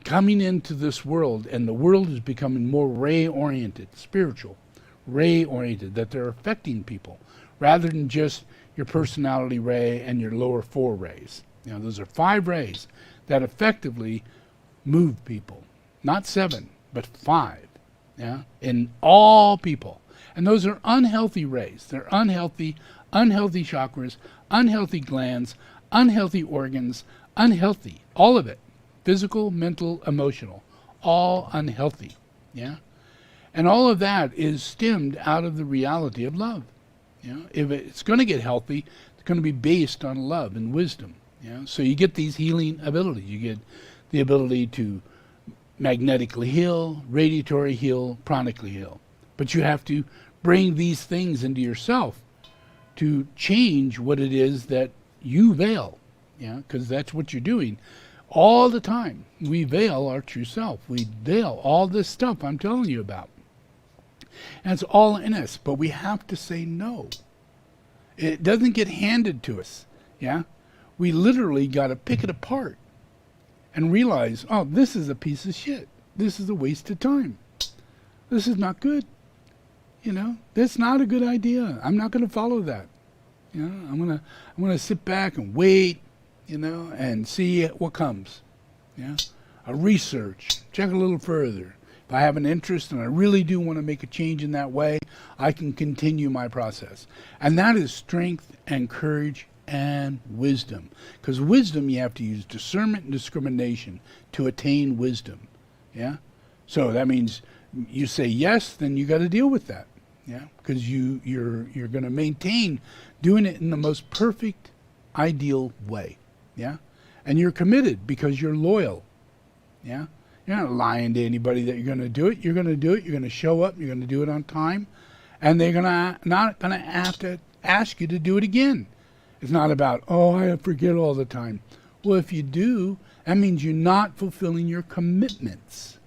coming into this world and the world is becoming more ray-oriented, spiritual, ray-oriented, that they're affecting people rather than just your personality ray and your lower 4 rays. You know, those are 5 rays that effectively move people. Not 7, but 5. Yeah, in all people. And those are unhealthy rays. They're unhealthy chakras, unhealthy glands, unhealthy organs, unhealthy. All of it. Physical, mental, emotional. All unhealthy. Yeah. And all of that is stemmed out of the reality of love. You know, if it's going to get healthy, it's going to be based on love and wisdom. Yeah. So you get these healing abilities. You get the ability to magnetically heal, radiatory heal, pranically heal. But you have to bring these things into yourself to change what it is that you veil. Yeah, because that's what you're doing. All the time, we veil our true self. We veil all this stuff I'm telling you about. And it's all in us, but we have to say no. It doesn't get handed to us, yeah? We literally got to pick it apart and realize, oh, this is a piece of shit. This is a waste of time. This is not good. You know, that's not a good idea. I'm not going to follow that. You know, I'm going to sit back and wait, you know, and see what comes. Yeah? I'll research, check a little further. If I have an interest and I really do want to make a change in that way, I can continue my process. And that is strength and courage and wisdom. Because wisdom, you have to use discernment and discrimination to attain wisdom. Yeah? So that means you say yes, then you got to deal with that. Yeah? Because you're going to maintain doing it in the most perfect, ideal way. Yeah? And you're committed because you're loyal. Yeah? You're not lying to anybody that you're going to do it. You're going to do it. You're going to show up. You're going to do it on time. And they're not going to have to ask you to do it again. It's not about, oh, I forget all the time. Well, if you do, that means you're not fulfilling your commitments.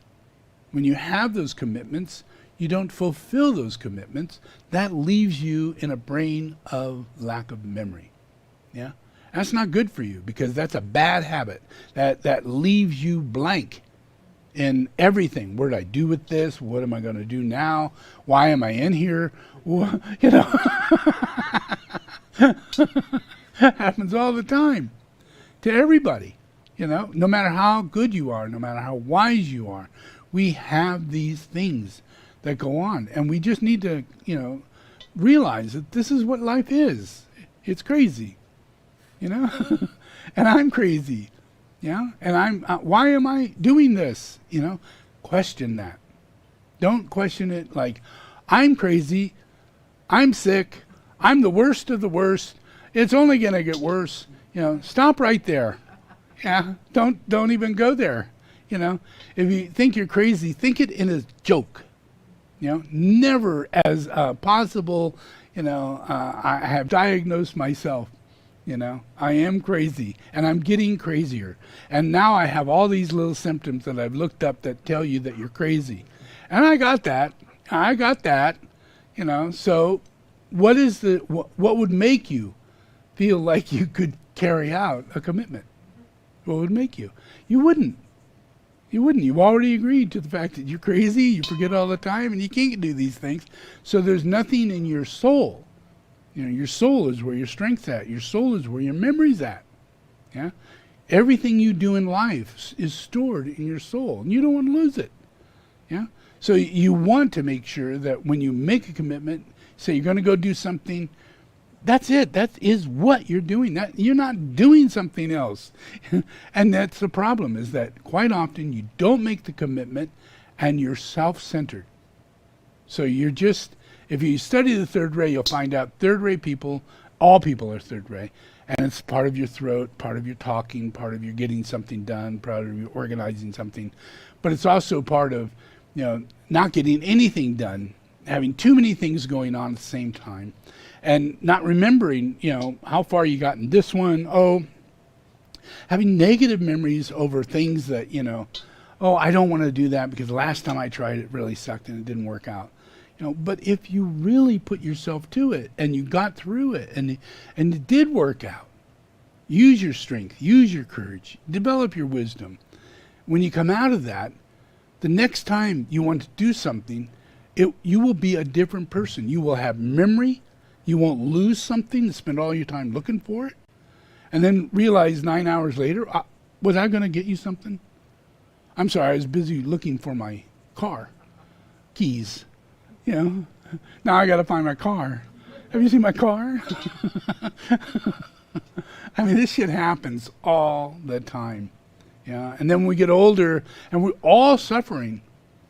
When you have those commitments, you don't fulfill those commitments. That leaves you in a brain of lack of memory. Yeah? That's not good for you because that's a bad habit. That leaves you blank in everything. What did I do with this? What am I going to do now? Why am I in here? You know, happens all the time to everybody. You know, no matter how good you are, no matter how wise you are, we have these things that go on, and we just need to, you know, realize that this is what life is. It's crazy, you know, and I'm crazy. Yeah, and why am I doing this? You know, question that. Don't question it like, I'm crazy, I'm sick, I'm the worst of the worst. It's only going to get worse. You know, stop right there. Yeah, don't even go there. You know, if you think you're crazy, think it in a joke. You know, never as possible. You know, I have diagnosed myself. You know, I am crazy and I'm getting crazier. And now I have all these little symptoms that I've looked up that tell you that you're crazy. And I got that, you know, so what would make you feel like you could carry out a commitment? What would make you? You wouldn't. You've already agreed to the fact that you're crazy, you forget all the time and you can't do these things. So there's nothing in your soul. You know, your soul is where your strength's at. Your soul is where your memory's at. Yeah? Everything you do in life is stored in your soul, and you don't want to lose it. Yeah? So you want to make sure that when you make a commitment, say you're going to go do something, that's it. That is what you're doing. That you're not doing something else. And that's the problem, is that quite often you don't make the commitment and you're self-centered. So you're just... If you study the third ray, you'll find out third-ray people, all people are third-ray. And it's part of your throat, part of your talking, part of your getting something done, part of your organizing something. But it's also part of, you know, not getting anything done, having too many things going on at the same time, and not remembering, you know, how far you got in this one. Oh, having negative memories over things that, you know, oh, I don't want to do that because last time I tried it really sucked and it didn't work out. You know, but if you really put yourself to it and you got through it and it did work out, use your strength, use your courage, develop your wisdom. When you come out of that, the next time you want to do something, you will be a different person. You will have memory. You won't lose something and spend all your time looking for it. And then realize 9 hours later, was I going to get you something? I'm sorry, I was busy looking for my car keys. You know, now I got to find my car. Have you seen my car? I mean, this shit happens all the time. Yeah, and then when we get older, and we're all suffering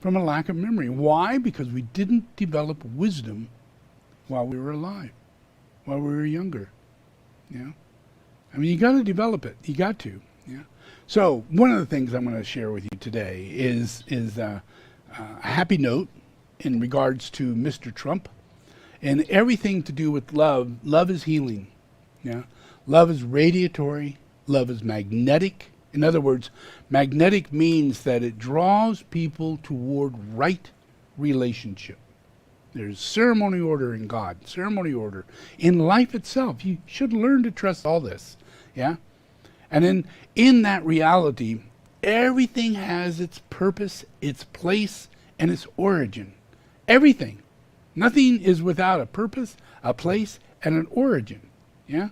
from a lack of memory. Why? Because we didn't develop wisdom while we were alive, while we were younger. Yeah, I mean, you got to develop it. You got to. Yeah. So one of the things I'm going to share with you today is a happy note in regards to Mr. Trump and everything to do with love. Love is healing. Yeah. Love is radiatory. Love is magnetic. In other words, magnetic means that it draws people toward right relationship. There's ceremony order in God, ceremony order in life itself. You should learn to trust all this, yeah? And in that reality, everything has its purpose, its place, and its origin. Everything. Nothing is without a purpose, a place, and an origin, yeah?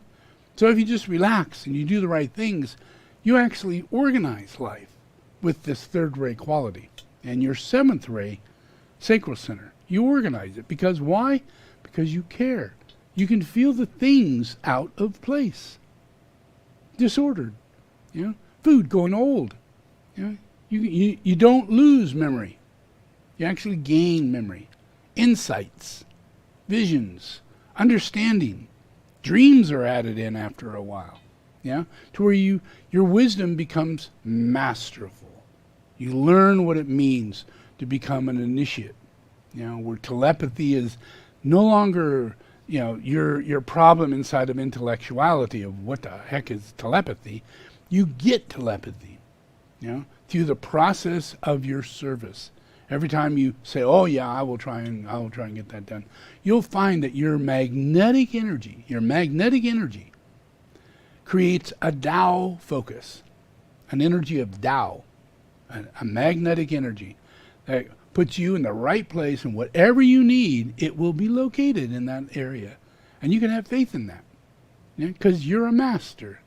So if you just relax and you do the right things, you actually organize life with this third ray quality. And your seventh ray, sacral center, you organize it. Because why? Because you care. You can feel the things out of place. Disordered. You know? Food going old. You know? You don't lose memory. You actually gain memory. Insights. Visions. Understanding. Dreams are added in after a while. Yeah? To where your wisdom becomes masterful. You learn what it means to become an initiate. You know, where telepathy is no longer, you know, your problem inside of intellectuality of what the heck is telepathy. You get telepathy, you know, through the process of your service. Every time you say, "Oh yeah, I will try and get that done," you'll find that your magnetic energy creates a Tao focus, an energy of Tao, a magnetic energy that puts you in the right place, and whatever you need, it will be located in that area. And you can have faith in that, because you're a master.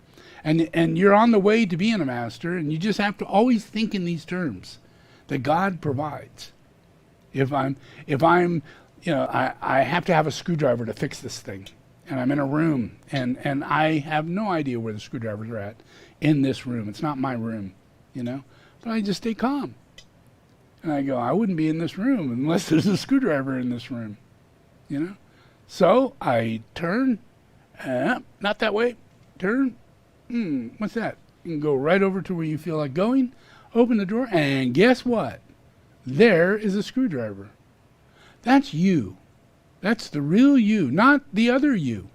And you're on the way to being a master, and you just have to always think in these terms, that God provides. If I'm, you know, I have to have a screwdriver to fix this thing, and I'm in a room, and I have no idea where the screwdrivers are at in this room. It's not my room, you know, but I just stay calm. And I go, I wouldn't be in this room unless there's a screwdriver in this room, you know? So I turn, not that way, turn, what's that? You can go right over to where you feel like going, open the door, and guess what? There is a screwdriver. That's you. That's the real you, not the other you,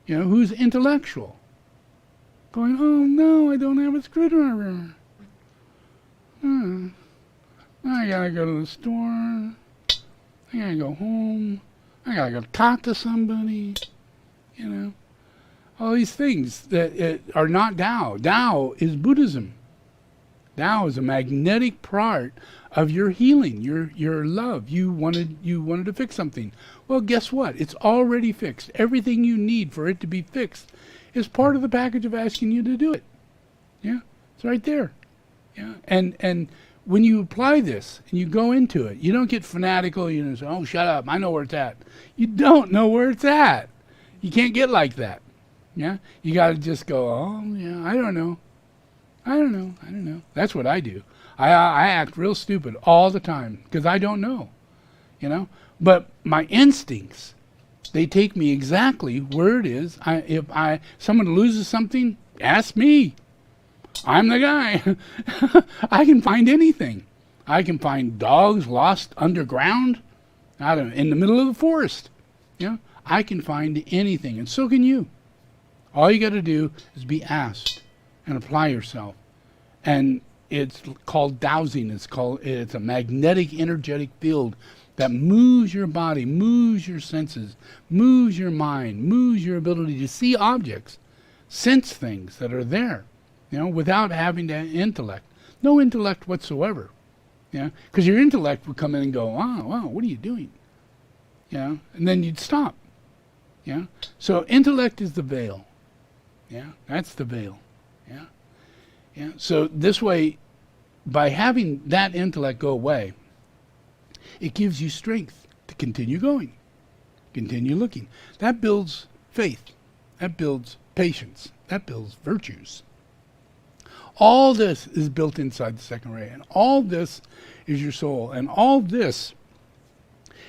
you know, who's intellectual. Going, oh no, I don't have a screwdriver. I gotta go to the store. I gotta go home. I gotta go talk to somebody. You know, all these things that are not Tao. Tao is Buddhism. Tao is a magnetic part of your healing, your love. You wanted to fix something. Well, guess what? It's already fixed. Everything you need for it to be fixed is part of the package of asking you to do it. Yeah, it's right there. Yeah, and when you apply this and you go into it, you don't get fanatical. You don't say, "Oh, shut up! I know where it's at." You don't know where it's at. You can't get like that. Yeah, you got to just go, "Oh, yeah, I don't know. That's what I do. I act real stupid all the time because I don't know, you know. But my instincts, they take me exactly where it is. If someone loses something, ask me. I'm the guy. I can find anything. I can find dogs lost underground, in the middle of the forest. You know, I can find anything, and so can you. All you got to do is be asked and apply yourself. And it's called dowsing. It's a magnetic, energetic field that moves your body, moves your senses, moves your mind, moves your ability to see objects, sense things that are there, you know, without having to intellect. No intellect whatsoever. Yeah, because your intellect would come in and go, wow, what are you doing? Yeah, and then you'd stop. Yeah, so intellect is the veil. Yeah, that's the veil. Yeah, yeah. So this way, by having that intellect go away, it gives you strength to continue going, continue looking. That builds faith. That builds patience. That builds virtues. All this is built inside the second ray, and all this is your soul, and all this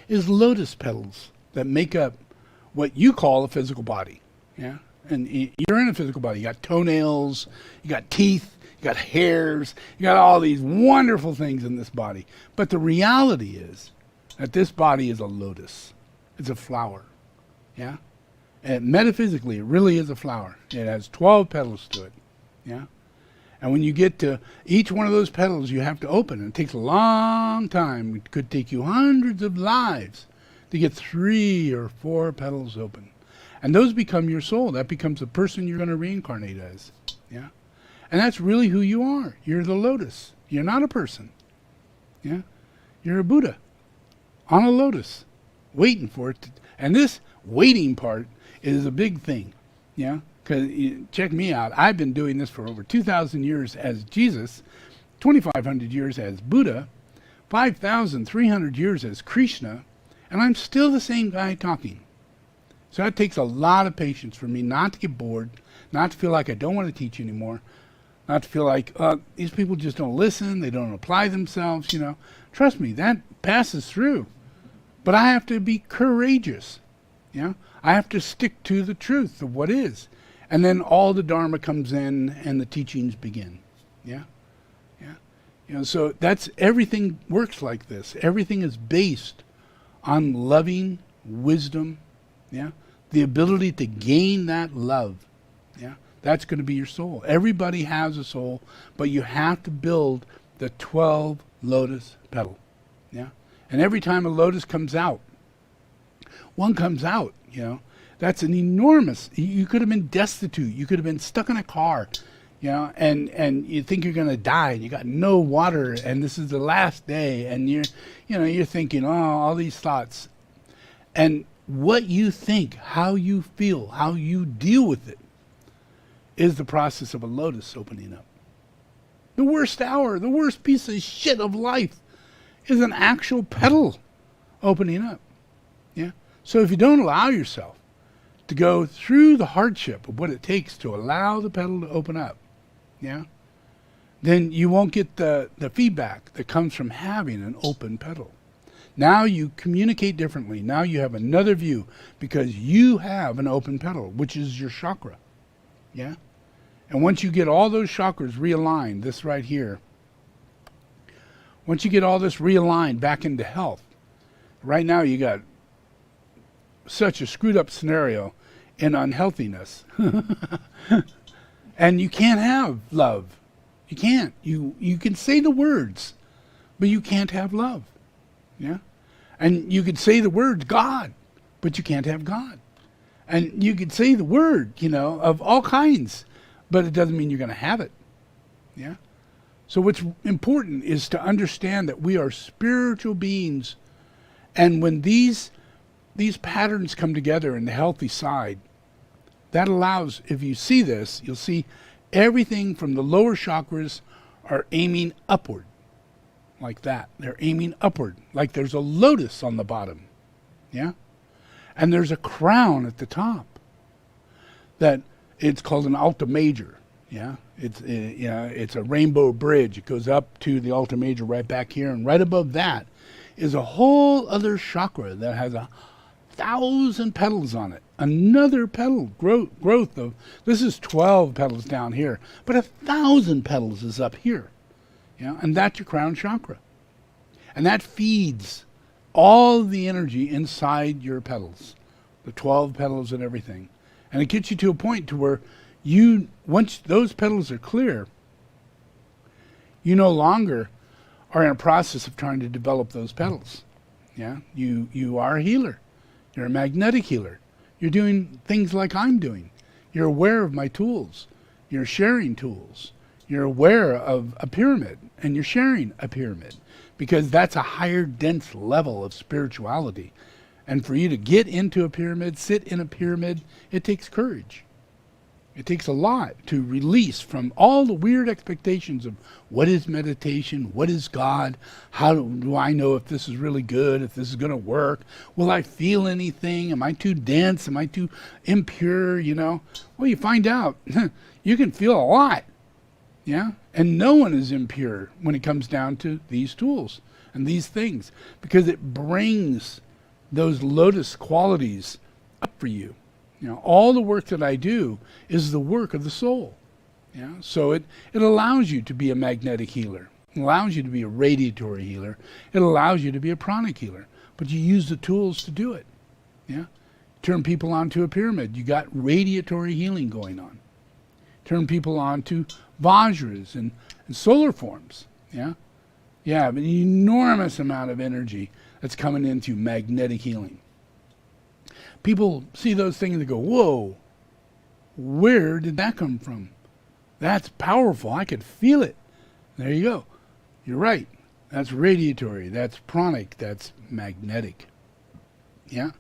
is lotus petals that make up what you call a physical body. Yeah, and you're in a physical body. You got toenails, you got teeth, you got hairs, you got all these wonderful things in this body. But the reality is that this body is a lotus. It's a flower. Yeah, and metaphysically, it really is a flower. It has 12 petals to it. Yeah. And when you get to each one of those petals, you have to open. And it takes a long time. It could take you hundreds of lives to get 3 or 4 petals open. And those become your soul. That becomes the person you're going to reincarnate as. Yeah. And that's really who you are. You're the lotus. You're not a person. Yeah. You're a Buddha on a lotus, waiting for it. And this waiting part is a big thing. Yeah. Because check me out. I've been doing this for over 2,000 years as Jesus, 2,500 years as Buddha, 5,300 years as Krishna, and I'm still the same guy talking. So it takes a lot of patience for me not to get bored, not to feel like I don't want to teach anymore, not to feel like these people just don't listen, they don't apply themselves, you know. Trust me, that passes through. But I have to be courageous. You know? I have to stick to the truth of what is. And then all the Dharma comes in and the teachings begin. Yeah? Yeah. You know, so that's, everything works like this. Everything is based on loving wisdom. Yeah? The ability to gain that love. Yeah? That's going to be your soul. Everybody has a soul, but you have to build the 12 lotus petal. Yeah? And every time a lotus comes out, one comes out, you know, that's an enormous, you could have been destitute, you could have been stuck in a car, you know, and you think you're going to die, and you got no water, and this is the last day, and you're thinking, oh, all these thoughts. And what you think, how you feel, how you deal with it, is the process of a lotus opening up. The worst hour, the worst piece of shit of life is an actual petal opening up. Yeah. So if you don't allow yourself to go through the hardship of what it takes to allow the petal to open up, yeah, then you won't get the feedback that comes from having an open petal. Now you communicate differently. Now you have another view because you have an open petal, which is your chakra. Yeah? And once you get all those chakras realigned, this right here, once you get all this realigned back into health, right now you got such a screwed up scenario in unhealthiness. And you can't have love. You can't. You can say the words, but you can't have love. Yeah? And you could say the word God, but you can't have God. And you could say the word, you know, of all kinds, but it doesn't mean you're going to have it. Yeah? So what's important is to understand that we are spiritual beings, and when these patterns come together in the healthy side, that allows, if you see this, you'll see everything from the lower chakras are aiming upward, like that. They're aiming upward, like there's a lotus on the bottom, yeah? And there's a crown at the top that it's called an alta major, yeah? It's a rainbow bridge. It goes up to the alta major right back here, and right above that is a whole other chakra that has 1,000 petals on it. Another petal growth of, this is 12 petals down here, but 1,000 petals is up here. Yeah, and that's your crown chakra. And that feeds all the energy inside your petals, the 12 petals and everything. And it gets you to a point to where once those petals are clear, you no longer are in a process of trying to develop those petals. Yeah, you are a healer. You're a magnetic healer. You're doing things like I'm doing. You're aware of my tools. You're sharing tools. You're aware of a pyramid, and you're sharing a pyramid, because that's a higher, dense level of spirituality. And for you to get into a pyramid, sit in a pyramid, it takes courage. It takes a lot to release from all the weird expectations of what is meditation, what is God, how do I know if this is really good, if this is going to work, will I feel anything, am I too dense, am I too impure, you know? Well, you find out, you can feel a lot, yeah? And no one is impure when it comes down to these tools and these things, because it brings those lotus qualities up for you. You know, all the work that I do is the work of the soul. Yeah? So it allows you to be a magnetic healer. It allows you to be a radiatory healer. It allows you to be a pranic healer. But you use the tools to do it. Yeah? Turn people onto a pyramid. You got radiatory healing going on. turn people on to Vajras and solar forms. Yeah? You have an enormous amount of energy that's coming into magnetic healing. People see those things and go, whoa, where did that come from? That's powerful. I could feel it. There you go. You're right. That's radiatory. That's pranic. That's magnetic. Yeah?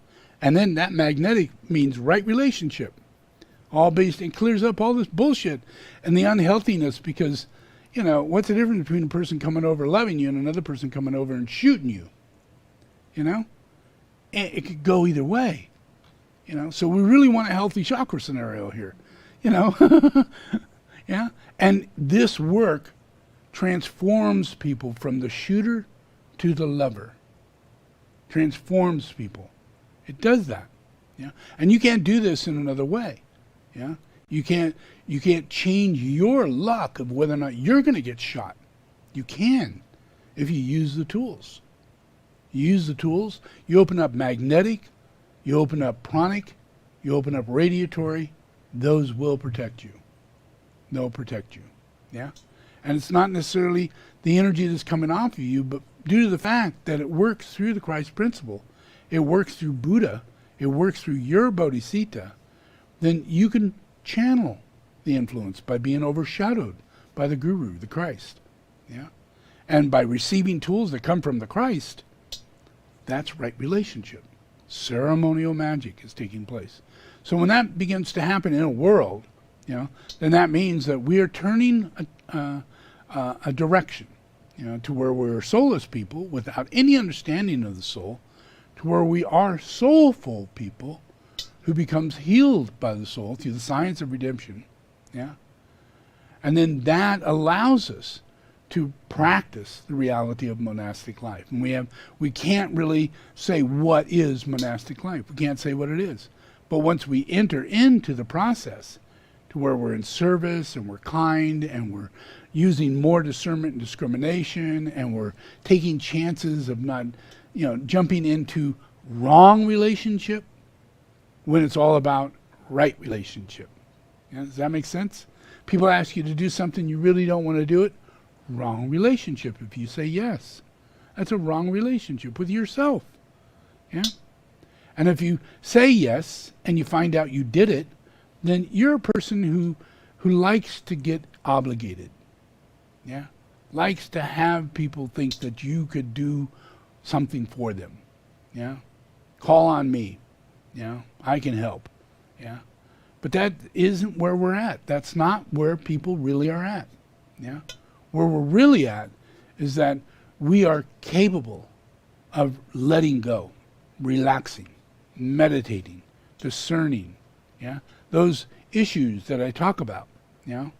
And then that magnetic means right relationship. All based, it clears up all this bullshit and the unhealthiness, because, you know, what's the difference between a person coming over loving you and another person coming over and shooting you? You know? It could go either way. You know? So we really want a healthy chakra scenario here. You know? Yeah? And this work transforms people from the shooter to the lover. Transforms people. It does that. Yeah? And you can't do this in another way. Yeah? You can't change your luck of whether or not you're going to get shot. You can if you use the tools. You use the tools, you open up magnetic, you open up pranic, you open up radiatory, those will protect you. They'll protect you. Yeah? And it's not necessarily the energy that's coming off of you, but due to the fact that it works through the Christ principle, it works through Buddha, it works through your bodhicitta, then you can channel the influence by being overshadowed by the Guru, the Christ. Yeah? And by receiving tools that come from the Christ, that's right relationship. Ceremonial magic is taking place. So when that begins to happen in a world, you know, then that means that we are turning a direction, you know, to where we're soulless people without any understanding of the soul, to where we are soulful people who becomes healed by the soul through the science of redemption. Yeah? And then that allows us to practice the reality of monastic life. And we can't really say what is monastic life. We can't say what it is. But once we enter into the process to where we're in service and we're kind and we're using more discernment and discrimination and we're taking chances of not, you know, jumping into wrong relationship when it's all about right relationship. Yeah, does that make sense? People ask you to do something, you really don't want to do it. Wrong relationship if you say yes. That's a wrong relationship with yourself. Yeah? And if you say yes and you find out you did it, then you're a person who likes to get obligated. Yeah? Likes to have people think that you could do something for them. Yeah? Call on me. Yeah? I can help. Yeah? But that isn't where we're at. That's not where people really are at. Yeah? Where we're really at is that we are capable of letting go, relaxing, meditating, discerning. Yeah? Those issues that I talk about, you know,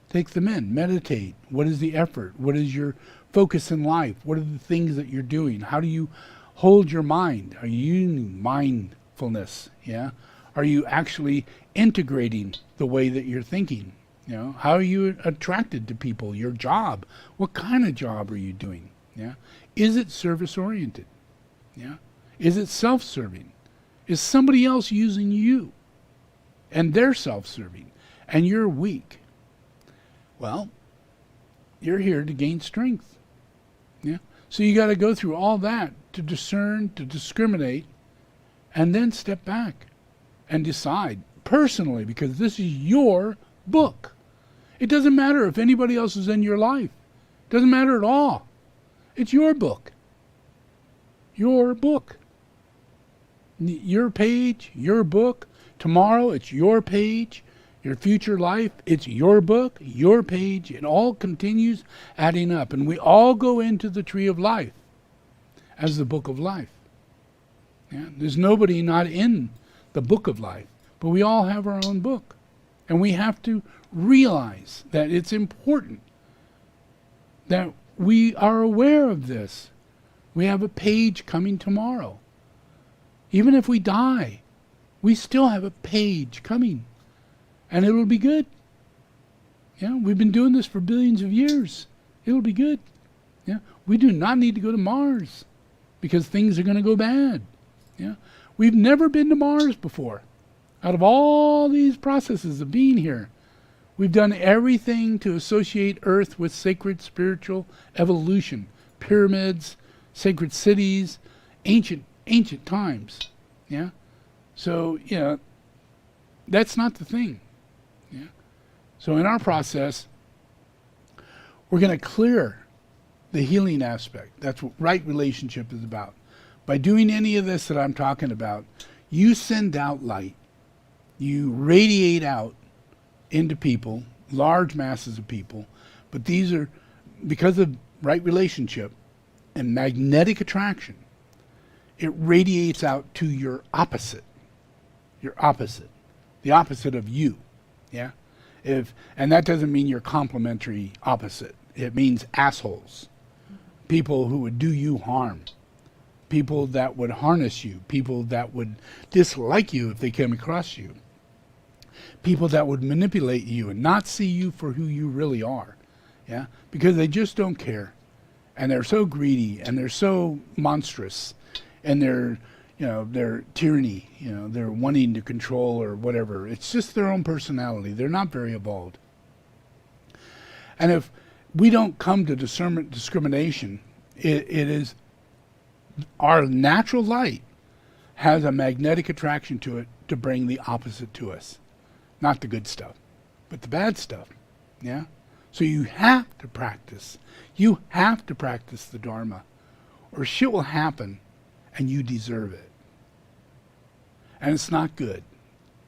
take them in, meditate. What is the effort? What is your focus in life? What are the things that you're doing? How do you hold your mind? Are you using mindfulness? Yeah? Are you actually integrating the way that you're thinking? You know, how are you attracted to people? Your job. What kind of job are you doing? Yeah? Is it service oriented? Yeah? Is it self-serving? Is somebody else using you? And they're self-serving. And you're weak. Well, you're here to gain strength. Yeah? So you got to go through all that to discern, to discriminate, and then step back and decide personally, because this is your book. It doesn't matter if anybody else is in your life. It doesn't matter at all. It's your book. Your book. Your page, your book. Tomorrow it's your page. Your future life, it's your book, your page. It all continues adding up. And we all go into the tree of life as the book of life. Yeah? There's nobody not in the book of life. But we all have our own book. And we have to realize that it's important that we are aware of this. We have a page coming tomorrow. Even if we die, we still have a page coming. And it'll be good. Yeah, we've been doing this for billions of years. It'll be good. Yeah, we do not need to go to Mars because things are going to go bad. Yeah, we've never been to Mars before. Out of all these processes of being here, We've done everything to associate Earth with sacred spiritual evolution, pyramids, sacred cities, ancient times. Yeah? So, that's not the thing. Yeah? So in our process, we're going to clear the healing aspect. That's what right relationship is about. By doing any of this that I'm talking about, you send out light. You radiate out into people, large masses of people, but these are, because of right relationship and magnetic attraction, it radiates out to your opposite. Your opposite. The opposite of you. Yeah? And that doesn't mean you're complementary opposite. It means assholes. People who would do you harm. People that would harness you. People that would dislike you if they came across you. People that would manipulate you and not see you for who you really are. Yeah? Because they just don't care. And they're so greedy and they're so monstrous. And they're tyranny, they're wanting to control or whatever. It's just their own personality. They're not very evolved. And if we don't come to discrimination, it is our natural light has a magnetic attraction to it to bring the opposite to us. Not the good stuff, but the bad stuff. Yeah? So you have to practice. You have to practice the Dharma, or shit will happen and you deserve it. And it's not good.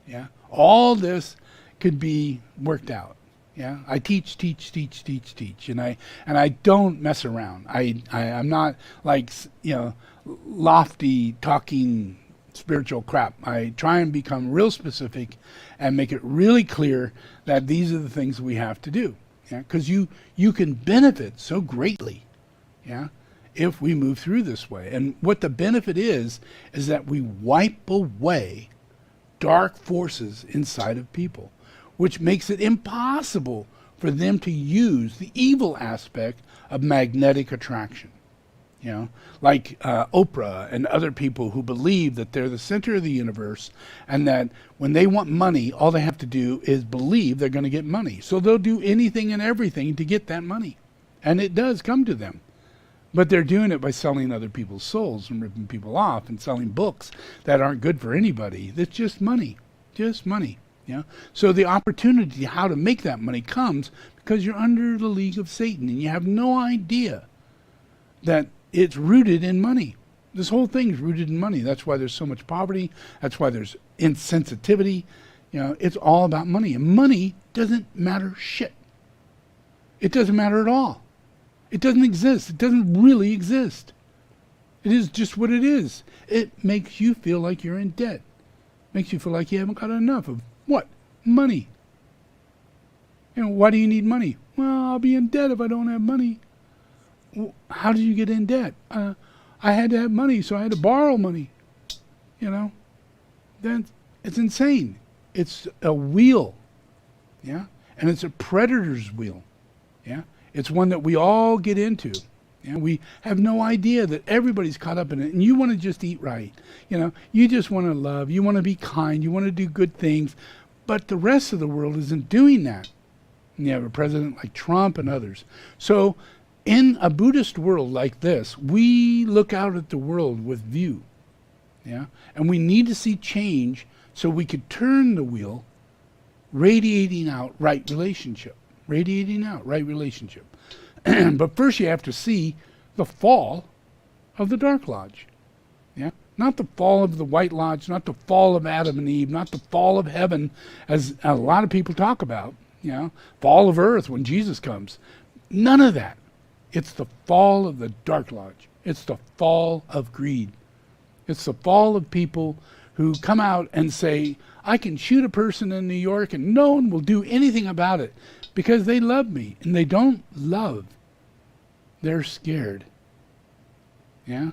Yeah? All this could be worked out. Yeah? I teach, and I don't mess around. I'm not like, lofty talking spiritual crap. I try and become real specific and make it really clear that these are the things we have to do. Yeah? Because you can benefit so greatly. Yeah? If we move through this way. And what the benefit is that we wipe away dark forces inside of people, which makes it impossible for them to use the evil aspect of magnetic attraction. Like Oprah and other people who believe that they're the center of the universe and that when they want money, all they have to do is believe they're going to get money. So they'll do anything and everything to get that money. And it does come to them. But they're doing it by selling other people's souls and ripping people off and selling books that aren't good for anybody. That's just money. Just money. Yeah. So the opportunity how to make that money comes because you're under the league of Satan and you have no idea that it's rooted in money. This whole thing is rooted in money. That's why there's so much poverty. That's why there's insensitivity. It's all about money. And money doesn't matter shit. It doesn't matter at all. It doesn't exist. It doesn't really exist. It is just what it is. It makes you feel like you're in debt. Makes you feel like you haven't got enough of what? Money. Why do you need money? Well, I'll be in debt if I don't have money. Well, how did you get in debt? I had to have money, so I had to borrow money. Then it's insane. It's a wheel. Yeah? And it's a predator's wheel. Yeah? It's one that we all get into. And we have no idea that everybody's caught up in it. And you want to just eat right. You just want to love. You want to be kind. You want to do good things. But the rest of the world isn't doing that. And you have a president like Trump and others. So in a Buddhist world like this, we look out at the world with view. Yeah? And we need to see change so we could turn the wheel, radiating out right relationship. Radiating out right relationship. But first you have to see the fall of the Dark Lodge. Yeah? Not the fall of the White Lodge, not the fall of Adam and Eve, not the fall of heaven, as a lot of people talk about. Fall of earth when Jesus comes. None of that. It's the fall of the Dark Lodge. It's the fall of greed. It's the fall of people who come out and say, I can shoot a person in New York and no one will do anything about it because they love me. And they don't love. They're scared. Yeah?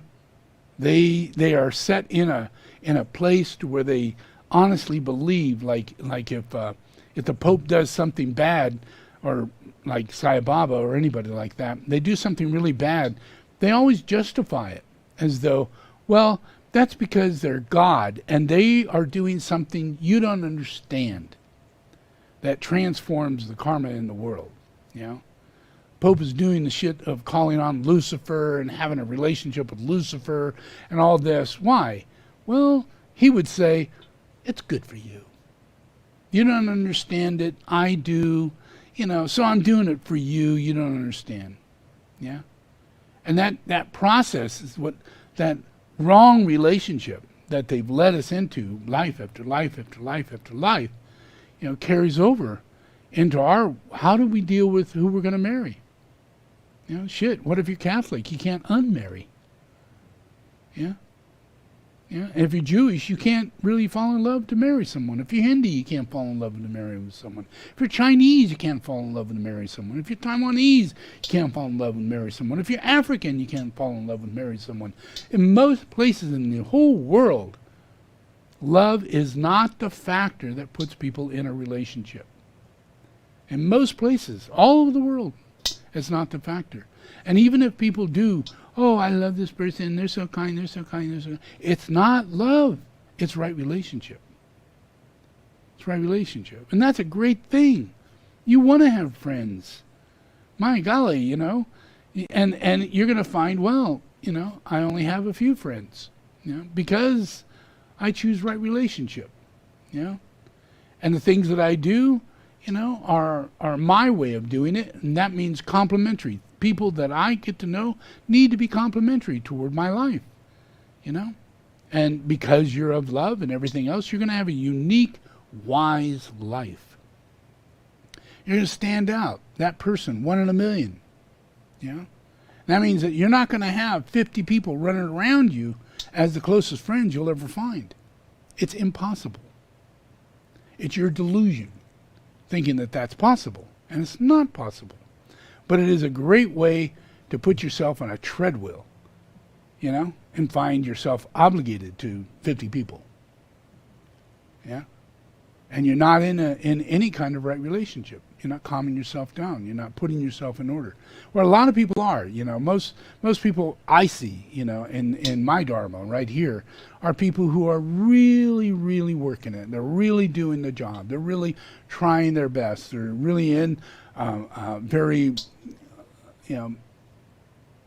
They are set in a place to where they honestly believe, like if the Pope does something bad, or like Sai Baba or anybody like that, they do something really bad, they always justify it as though, well, that's because they're God and they are doing something you don't understand. that transforms the karma in the world. You know, Pope is doing the shit of calling on Lucifer and having a relationship with Lucifer and all this. Why? Well, he would say, it's good for you. You don't understand it. I do. You know, so I'm doing it for you. You don't understand. Yeah? And that process is what, that wrong relationship that they've led us into, life after life after life after life, you know, carries over into our, how do we deal with who we're going to marry? You know, shit, what if you're Catholic? You can't unmarry. Yeah? Yeah, and if you're Jewish, you can't really fall in love to marry someone. If you're Hindi, you can't fall in love to marry with someone. If you're Chinese, you can't fall in love to marry someone. If you're Taiwanese, you can't fall in love and marry someone. If you're African, you can't fall in love and marry someone. In most places in the whole world, love is not the factor that puts people in a relationship. In most places, all over the world, it's not the factor. And even if people do, oh, I love this person, they're so kind, they're so kind, they're so kind. It's not love. It's right relationship. It's right relationship. And that's a great thing. You want to have friends. My golly, you know. And you're going to find, well, you know, I only have a few friends, you know, because I choose right relationship, you know. And the things that I do, you know, are my way of doing it, and that means complementary. People that I get to know need to be complementary toward my life, you know? And because you're of love and everything else, you're going to have a unique, wise life. You're going to stand out, that person, 1 in a million, you know? That means that you're not going to have 50 people running around you as the closest friends you'll ever find. It's impossible. It's your delusion, thinking that that's possible, and it's not possible. But it is a great way to put yourself on a treadmill, you know, and find yourself obligated to 50 people. Yeah? And you're not in any kind of right relationship. You're not calming yourself down. You're not putting yourself in order. Where a lot of people are, you know, most people I see, you know, in my Dharma right here are people who are really, really working it. They're really doing the job. They're really trying their best. They're really in very, you know,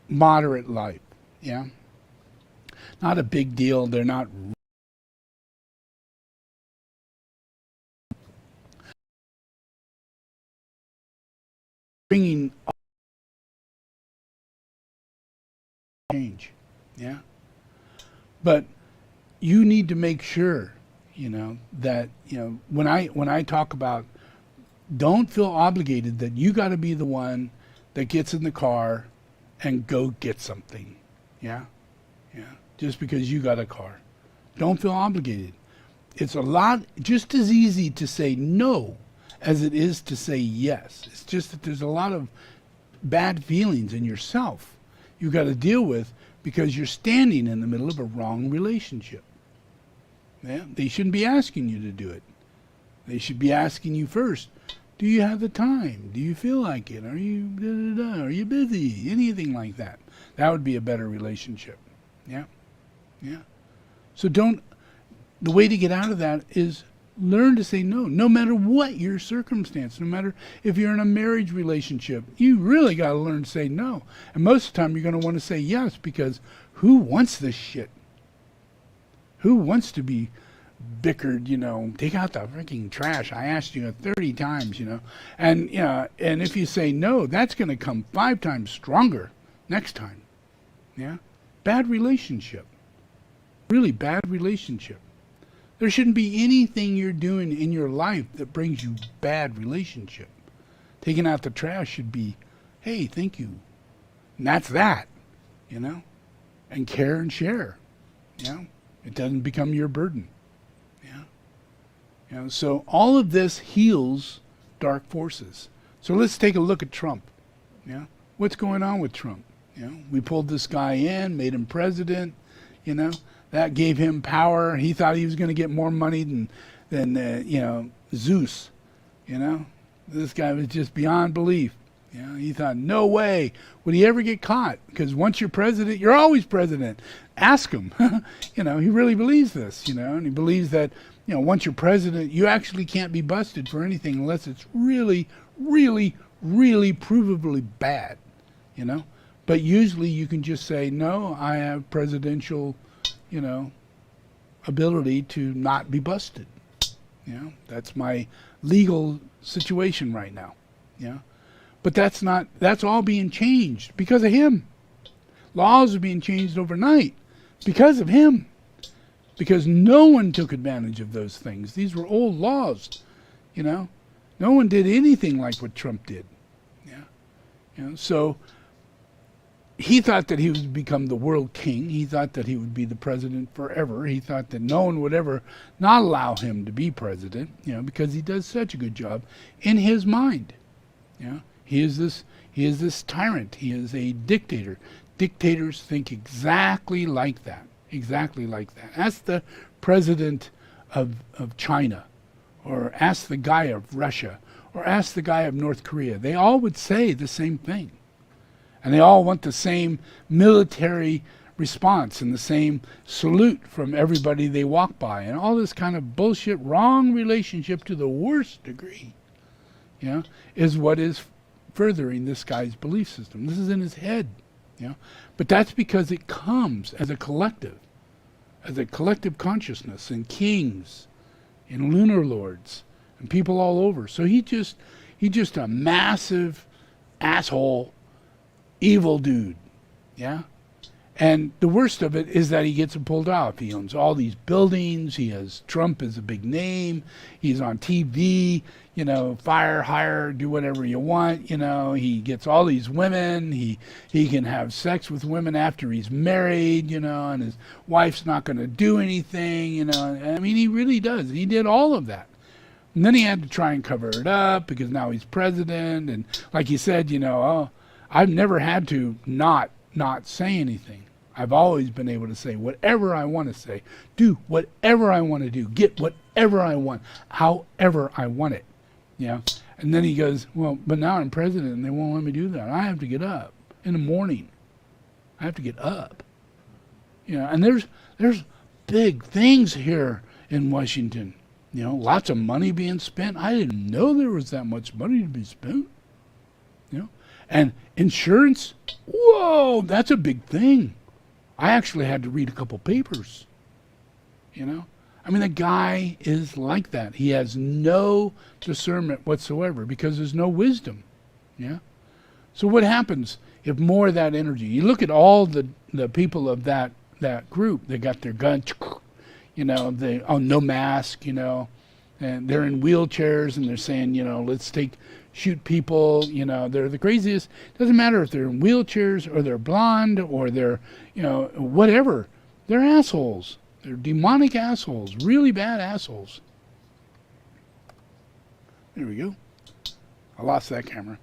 moderate life. Yeah. Not a big deal. They're not bringing change. Yeah. But you need to make sure, you know, that, you know, when I talk about, don't feel obligated that you got to be the one that gets in the car and go get something. Yeah? Yeah. Just because you got a car. Don't feel obligated. It's a lot, just as easy to say no as it is to say yes. It's just that there's a lot of bad feelings in yourself you got to deal with because you're standing in the middle of a wrong relationship. Yeah? They shouldn't be asking you to do it. They should be asking you first, do you have the time? Do you feel like it? Are you da-da-da? Are you busy? Anything like that. That would be a better relationship. Yeah? Yeah. So the way to get out of that is learn to say no, no matter what your circumstance, no matter if you're in a marriage relationship, you really got to learn to say no. And most of the time you're going to want to say yes, because who wants this shit? Who wants to be bickered, you know, take out the freaking trash. I asked you 30 times, you know. And, you know, and if you say no, that's going to come 5 times stronger next time. Yeah? Bad relationship. Really bad relationship. There shouldn't be anything you're doing in your life that brings you bad relationship. Taking out the trash should be, hey, thank you. And that's that, you know. And care and share, you know. It doesn't become your burden. Yeah. You know, so all of this heals dark forces. So let's take a look at Trump. Yeah. What's going on with Trump? You know, we pulled this guy in, made him president, you know. That gave him power. He thought he was going to get more money than you know, Zeus. You know, this guy was just beyond belief. You know, he thought, no way would he ever get caught, because once you're president, you're always president. Ask him. You know, he really believes this. You know, and he believes that once you're president, you actually can't be busted for anything unless it's really, really, really provably bad, But usually you can just say, no, I have presidential, ability to not be busted. That's my legal situation right now. But that's all being changed because of him. Laws are being changed overnight because of him. Because no one took advantage of those things. These were old laws, No one did anything like what Trump did. So he thought that he would become the world king. He thought that he would be the president forever. He thought that no one would ever not allow him to be president, because he does such a good job in his mind. He is this tyrant. He is a dictator. Dictators think exactly like that. Exactly like that. Ask the president of China, or ask the guy of Russia, or ask the guy of North Korea. They all would say the same thing. And they all want the same military response and the same salute from everybody they walk by, and all this kind of bullshit, wrong relationship to the worst degree, is what is furthering this guy's belief system. This is in his head, But that's because it comes as a collective consciousness, and kings, and lunar lords, and people all over. So he's just a massive asshole, evil dude, And the worst of it is that he gets it pulled off. He owns all these buildings. He has Trump as a big name. He's on TV, fire, hire, do whatever you want. He gets all these women. He can have sex with women after he's married, and his wife's not going to do anything, I mean, he really does. He did all of that. And then he had to try and cover it up because now he's president. And like he said, I've never had to not say anything. I've always been able to say whatever I want to say, do whatever I want to do, get whatever I want, however I want it. And then he goes, well, but now I'm president and they won't let me do that. I have to get up in the morning. I have to get up. And there's big things here in Washington. Lots of money being spent. I didn't know there was that much money to be spent. And insurance, whoa, that's a big thing. I actually had to read a couple papers, I mean, the guy is like that. He has no discernment whatsoever because there's no wisdom, So what happens if more of that energy, you look at all the people of that group, they got their guns, they no mask, and they're in wheelchairs and they're saying, let's shoot people, they're the craziest. Doesn't matter if they're in wheelchairs or they're blonde or they're, whatever. They're assholes. They're demonic assholes, really bad assholes. There we go. I lost that camera.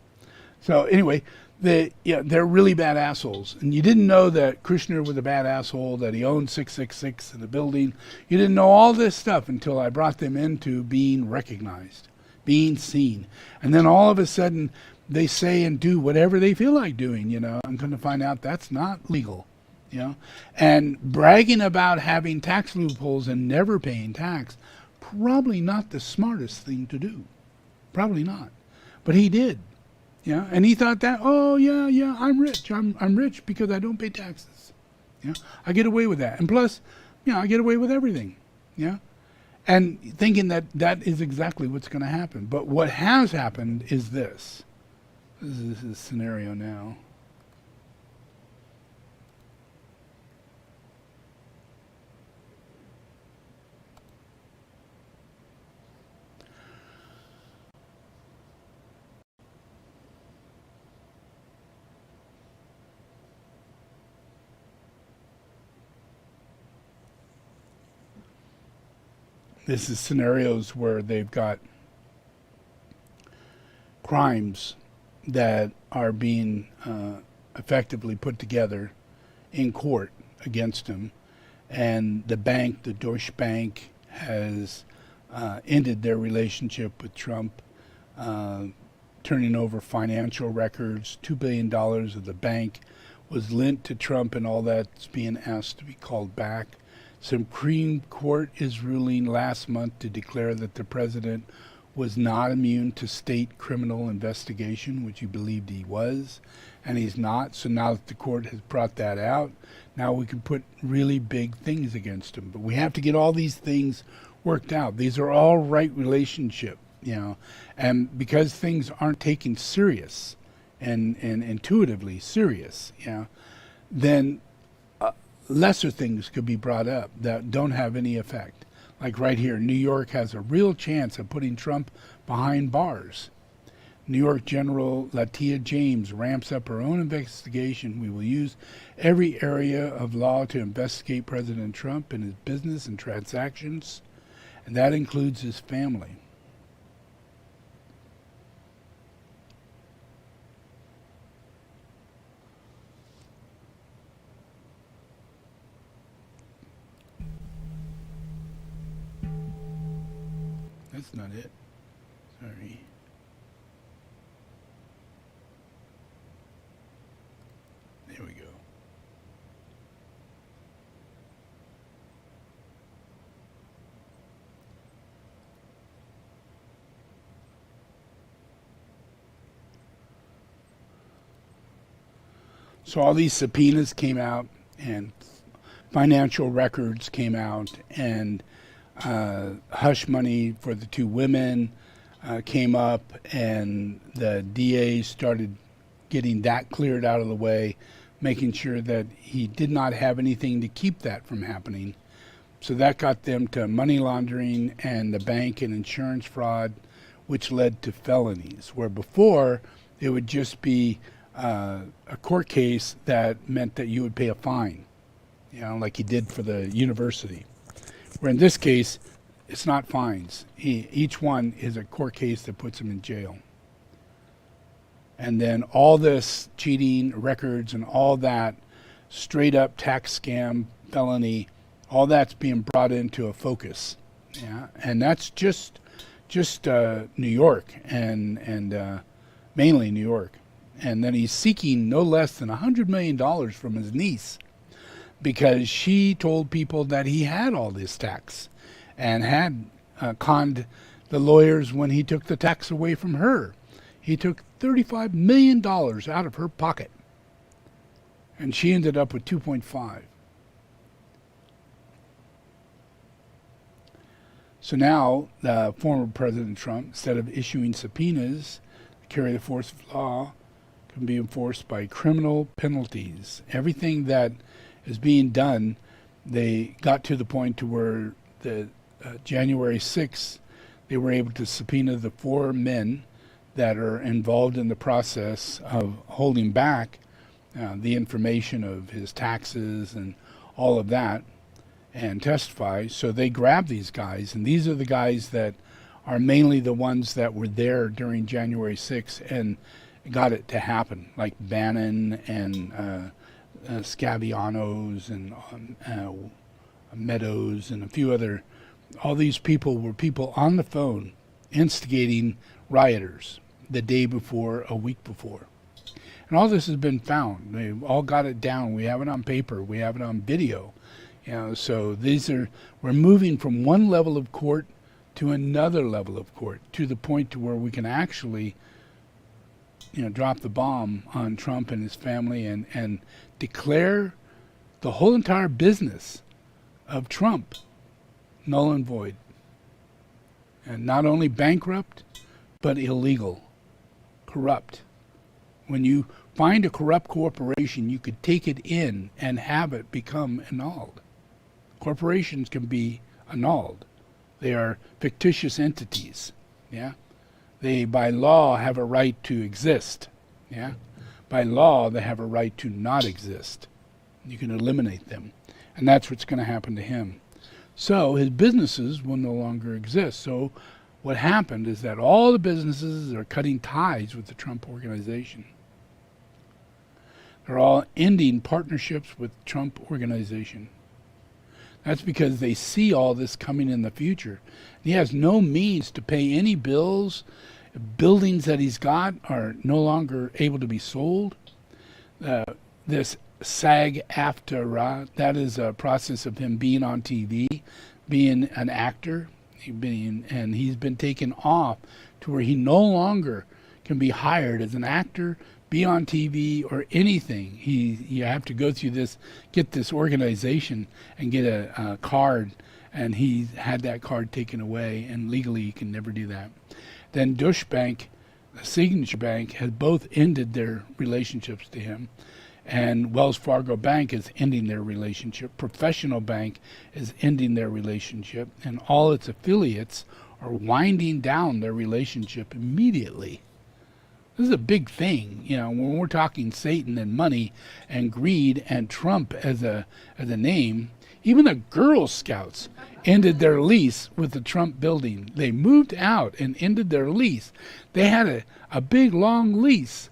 So anyway, they're really bad assholes. And you didn't know that Krishna was a bad asshole, that he owned 666 in the building. You didn't know all this stuff until I brought them into being recognized, being seen. And then all of a sudden, they say and do whatever they feel like doing, I'm going to find out that's not legal, And bragging about having tax loopholes and never paying tax, probably not the smartest thing to do. Probably not. But he did. And he thought that, oh, yeah, I'm rich. I'm rich because I don't pay taxes. I get away with that. And plus, I get away with everything. And thinking that is exactly what's going to happen. But what has happened is this. This is the scenario now. This is scenarios where they've got crimes that are being effectively put together in court against him. And the bank, the Deutsche Bank, has ended their relationship with Trump, turning over financial records. $2 billion of the bank was lent to Trump, and all that's being asked to be called back. Supreme Court is ruling last month to declare that the president was not immune to state criminal investigation, which he believed he was, and he's not. So now that the court has brought that out, now we can put really big things against him. But we have to get all these things worked out. These are all right relationship, and because things aren't taken serious and intuitively serious, then lesser things could be brought up that don't have any effect. Like right here, New York has a real chance of putting Trump behind bars. New York General Latia James ramps up her own investigation. We will use every area of law to investigate President Trump and his business and transactions, and that includes his family. That's not it. Sorry. There we go. So all these subpoenas came out, and financial records came out, and hush money for the two women came up, and the DA started getting that cleared out of the way, making sure that he did not have anything to keep that from happening. So that got them to money laundering and the bank and insurance fraud, which led to felonies, where before it would just be a court case that meant that you would pay a fine, like you did for the university. Where in this case, it's not fines. Each one is a court case that puts him in jail. And then all this cheating, records, and all that straight up tax scam, felony, all that's being brought into a focus. And that's just New York and mainly New York. And then he's seeking no less than $100 million from his niece, because she told people that he had all this tax and had conned the lawyers when he took the tax away from her. He took $35 million out of her pocket, and she ended up with 2.5. So now, former President Trump, instead of issuing subpoenas to carry the force of law, can be enforced by criminal penalties. Everything that is being done, they got to the point to where the January 6th, they were able to subpoena the 4 men that are involved in the process of holding back the information of his taxes and all of that, and testify. So they grabbed these guys, and these are the guys that are mainly the ones that were there during January 6th and got it to happen, like Bannon and Scavianos and Meadows and a few other. All these people were people on the phone instigating rioters the day before, a week before. And all this has been found. They've all got it down. We have it on paper. We have it on video. So we're moving from one level of court to another level of court, to the point to where we can actually drop the bomb on Trump and his family and declare the whole entire business of Trump null and void. And not only bankrupt, but illegal, corrupt. When you find a corrupt corporation, you could take it in and have it become annulled. Corporations can be annulled. They are fictitious entities. They, by law, have a right to exist. By law, they have a right to not exist. You can eliminate them. And that's what's going to happen to him. So his businesses will no longer exist. So what happened is that all the businesses are cutting ties with the Trump organization. They're all ending partnerships with Trump organization. That's because they see all this coming in the future. He has no means to pay any bills. Buildings that he's got are no longer able to be sold. This SAG-AFTRA. That is a process of him being on TV, being an actor, and he's been taken off to where he no longer can be hired as an actor, be on TV or anything. You have to go through this, get this organization and get a card, and he had that card taken away, and legally you can never do that. Then Deutsche Bank, the Signature Bank, has both ended their relationships to him, and Wells Fargo Bank is ending their relationship. Professional Bank is ending their relationship, and all its affiliates are winding down their relationship immediately. This is a big thing, when we're talking Satan and money and greed and Trump as a name. Even the Girl Scouts ended their lease with the Trump building. They moved out and ended their lease. They had a big, long lease,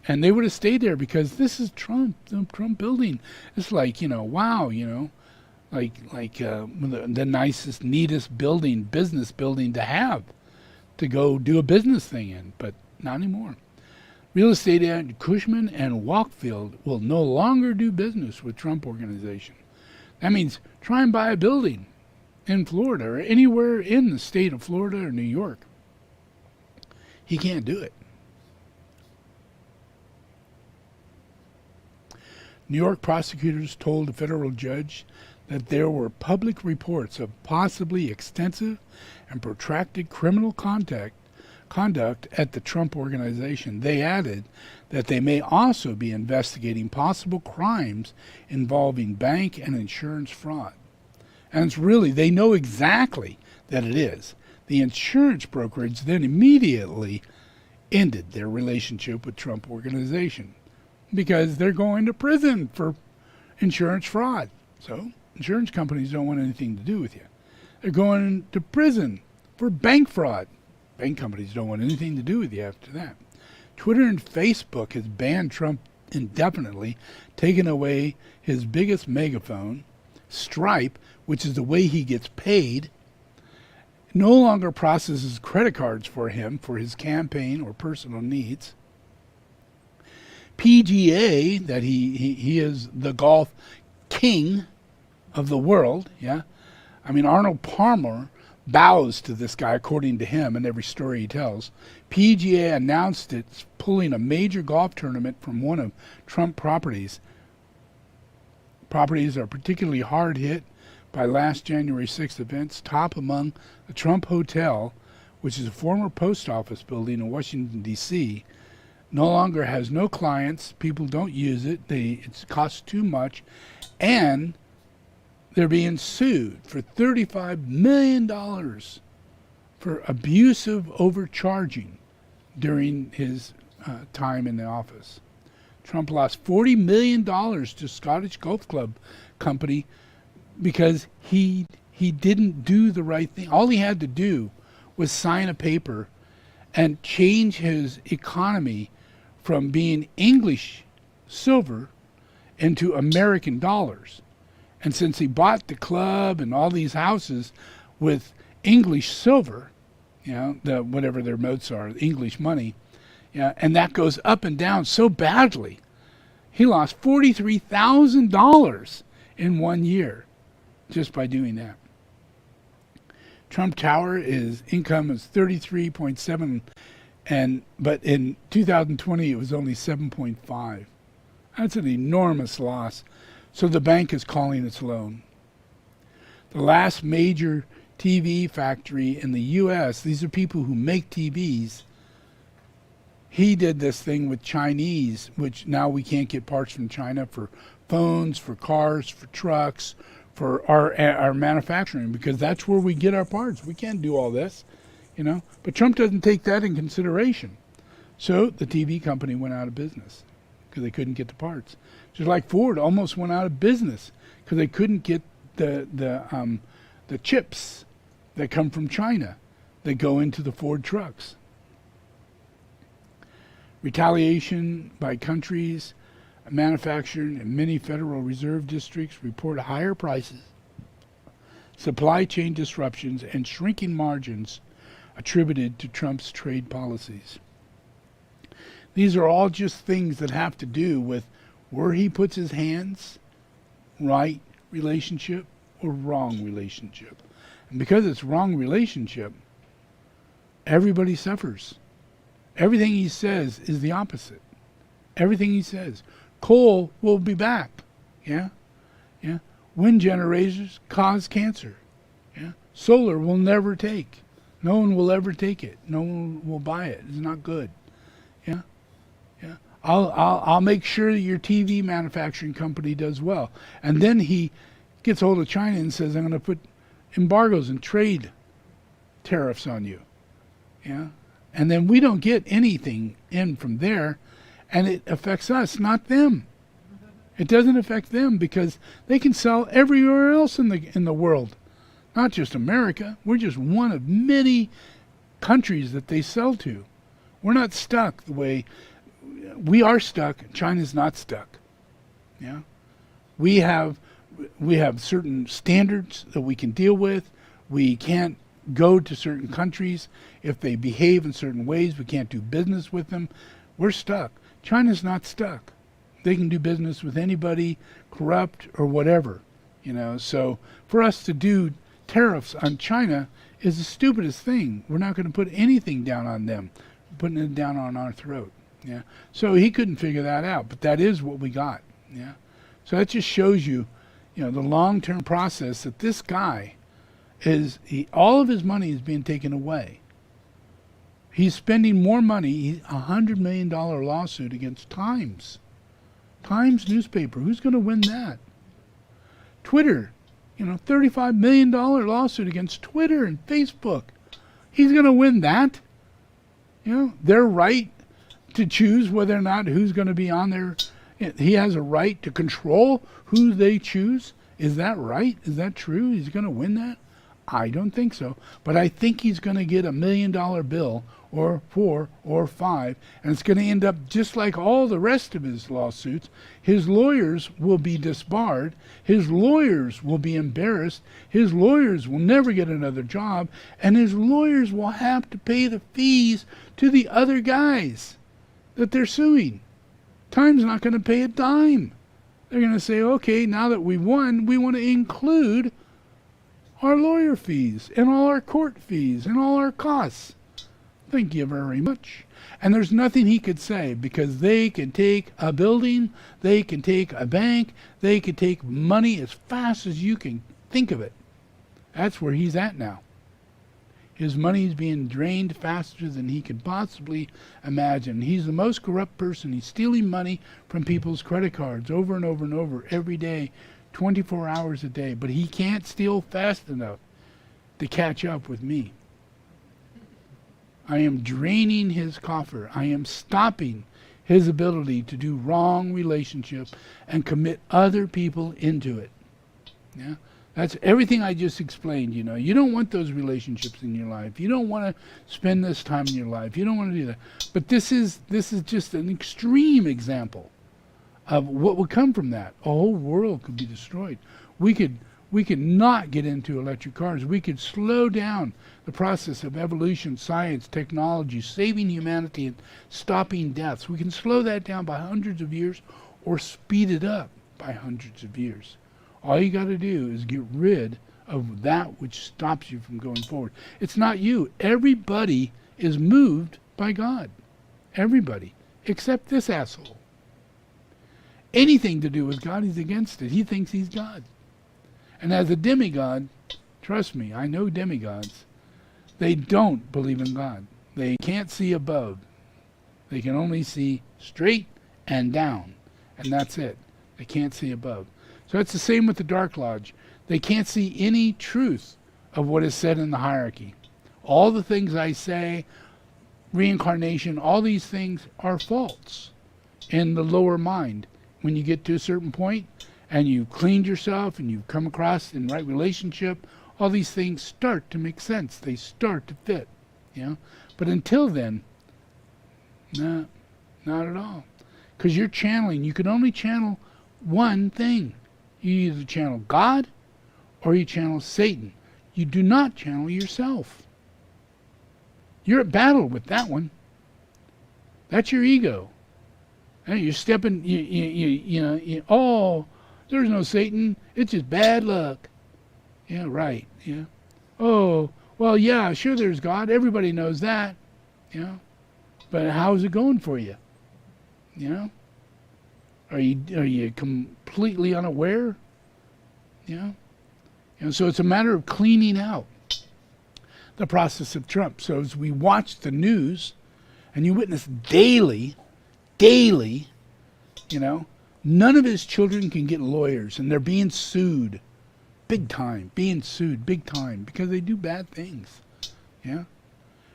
and they would have stayed there because this is Trump, the Trump building. It's like, wow, like the nicest, neatest building, business building to have, to go do a business thing in, but not anymore. Real estate agent Cushman and Walkfield will no longer do business with Trump Organization. That means try and buy a building in Florida or anywhere in the state of Florida or New York. He can't do it. New York prosecutors told a federal judge that there were public reports of possibly extensive and protracted criminal conduct at the Trump Organization. They added that they may also be investigating possible crimes involving bank and insurance fraud. And it's really, they know exactly that it is. The insurance brokerage then immediately ended their relationship with Trump Organization because they're going to prison for insurance fraud. So insurance companies don't want anything to do with you. They're going to prison for bank fraud. Bank companies don't want anything to do with you after that. Twitter and Facebook has banned Trump indefinitely, taken away his biggest megaphone. Stripe, which is the way he gets paid, no longer processes credit cards for him for his campaign or personal needs. PGA, that he is the golf king of the world, yeah? I mean, Arnold Palmer bows to this guy, according to him, and every story he tells. PGA announced it's pulling a major golf tournament from one of Trump properties. Properties are particularly hard hit by last January 6th events. Top among the Trump Hotel, which is a former post office building in Washington, D.C., no longer has no clients. People don't use it. It costs too much. And they're being sued for $35 million for abusive overcharging during his time in the office. Trump lost $40 million to Scottish Golf Club Company because he didn't do the right thing. All he had to do was sign a paper and change his economy from being English silver into American dollars. And since he bought the club and all these houses with English silver, whatever their moats are, English money, and that goes up and down so badly, he lost $43,000 in 1 year just by doing that. Trump Tower income is 33.7, but in 2020 it was only 7.5. That's an enormous loss. So the bank is calling its loan. The last major TV factory in the U.S., these are people who make TVs, he did this thing with Chinese, which now we can't get parts from China for phones, for cars, for trucks, for our manufacturing, because that's where we get our parts. We can't do all this, But Trump doesn't take that in consideration. So the TV company went out of business because they couldn't get the parts. Just like Ford almost went out of business because they couldn't get the chips that come from China that go into the Ford trucks. Retaliation by countries, manufacturing, and many Federal Reserve districts report higher prices, supply chain disruptions, and shrinking margins attributed to Trump's trade policies. These are all just things that have to do with where he puts his hands, right relationship or wrong relationship. And because it's wrong relationship, everybody suffers. Everything he says is the opposite. Everything he says. Coal will be back. Yeah? Yeah? Wind generators cause cancer. Yeah? Solar will never take. No one will ever take it. No one will buy it. It's not good. Yeah? Yeah? I'll make sure that your TV manufacturing company does well. And then he gets hold of China and says, I'm going to put embargoes and trade tariffs on you. Yeah? And then we don't get anything in from there, and it affects us, not them. It doesn't affect them because they can sell everywhere else in the world, not just America. We're just one of many countries that they sell to. We're not stuck the way we are stuck. China's not stuck. Yeah, we have certain standards that we can deal with. We can't go to certain countries if they behave in certain ways. We can't do business with them. We're stuck. China's not stuck. They can do business with anybody, corrupt or whatever, So for us to do tariffs on China is the stupidest thing. We're not going to put anything down on them. We're putting it down on our throat. Yeah. So he couldn't figure that out, but that is what we got. Yeah. So that just shows you, the long-term process that this guy all of his money is being taken away. He's spending more money, $100 million lawsuit against Times newspaper. Who's going to win that? Twitter, $35 million lawsuit against Twitter and Facebook. He's going to win that. Their right to choose whether or not who's going to be on there. He has a right to control who they choose. Is that right? Is that true? He's going to win that? I don't think so. But I think he's going to get $1 million bill or 4 or 5, and it's going to end up just like all the rest of his lawsuits. His lawyers will be disbarred. His lawyers will be embarrassed. His lawyers will never get another job, and his lawyers will have to pay the fees to the other guys that they're suing. Time's not going to pay a dime. They're going to say, okay, now that we won, we want to include our lawyer fees and all our court fees and all our costs. Thank you very much. And there's nothing he could say because they can take a building, they can take a bank, they can take money as fast as you can think of it. That's where he's at now. His money is being drained faster than he could possibly imagine. He's the most corrupt person. He's stealing money from people's credit cards over and over and over every day, 24 hours a day. But he can't steal fast enough to catch up with me. I am draining his coffer. I am stopping his ability to do wrong relationship and commit other people into it. Yeah? That's everything I just explained, You don't want those relationships in your life. You don't want to spend this time in your life. You don't want to do that. But this is just an extreme example of what would come from that. A whole world could be destroyed. We could not get into electric cars. We could slow down the process of evolution, science, technology, saving humanity and stopping deaths. We can slow that down by hundreds of years or speed it up by hundreds of years. All you got to do is get rid of that which stops you from going forward. It's not you. Everybody is moved by God. Everybody. Except this asshole. Anything to do with God, he's against it. He thinks he's God. And as a demigod, trust me, I know demigods, they don't believe in God. They can't see above. They can only see straight and down. And that's it. They can't see above. So it's the same with the Dark Lodge. They can't see any truth of what is said in the hierarchy. All the things I say, reincarnation, all these things are false in the lower mind. When you get to a certain point and you've cleaned yourself and you've come across in right relationship, all these things start to make sense. They start to fit. But until then, nah, not at all. Because you're channeling. You can only channel one thing. You either channel God or you channel Satan. You do not channel yourself. You're at battle with that one. That's your ego. Hey, you're stepping, oh, there's no Satan. It's just bad luck. Yeah, right. Yeah. Oh, well, yeah, sure there's God. Everybody knows that. You know. But how's it going for you? You know? Are you completely unaware? You know? So it's a matter of cleaning out the process of Trump. So as we watch the news and you witness daily, none of his children can get lawyers, and they're being sued big time, because they do bad things. Yeah.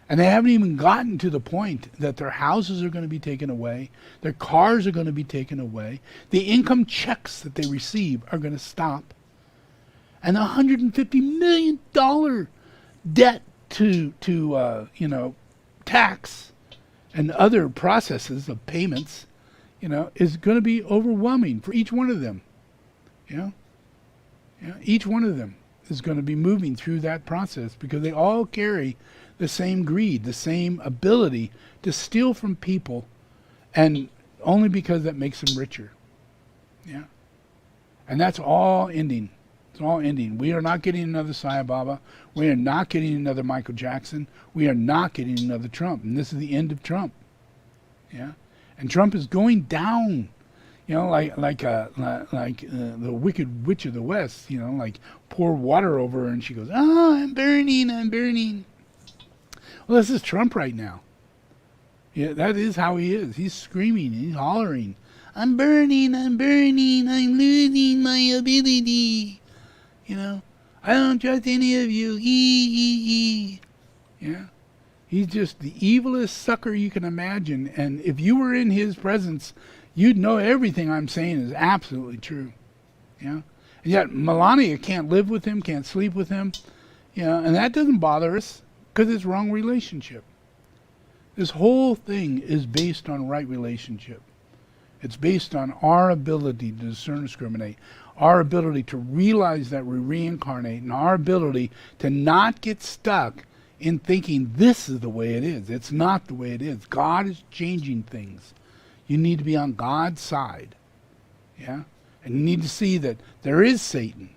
And they haven't even gotten to the point that their houses are going to be taken away, their cars are going to be taken away, the income checks that they receive are going to stop, and the $150 million debt to tax and other processes of payments, is going to be overwhelming for each one of them. Each one of them is going to be moving through that process because they all carry the same greed, the same ability to steal from people, and only because that makes them richer. Yeah. And that's all ending. It's all ending. We are not getting another Sai Baba. We are not getting another Michael Jackson. We are not getting another Trump. And this is the end of Trump. Yeah. And Trump is going down. Like the Wicked Witch of the West. Like pour water over her and she goes, "Oh, I'm burning." Well, this is Trump right now. Yeah, that is how he is. He's screaming, he's hollering, I'm burning, I'm losing my ability. I don't trust any of you. Yeah. He's just the evilest sucker you can imagine. And if you were in his presence, you'd know everything I'm saying is absolutely true. Yeah. And yet Melania can't live with him, can't sleep with him. And that doesn't bother us. Because it's wrong relationship. This whole thing is based on right relationship. It's based on our ability to discern and discriminate, our ability to realize that we reincarnate, and our ability to not get stuck in thinking this is the way it is. It's not the way it is. God is changing things. You need to be on God's side. Yeah? And you need to see that there is Satan.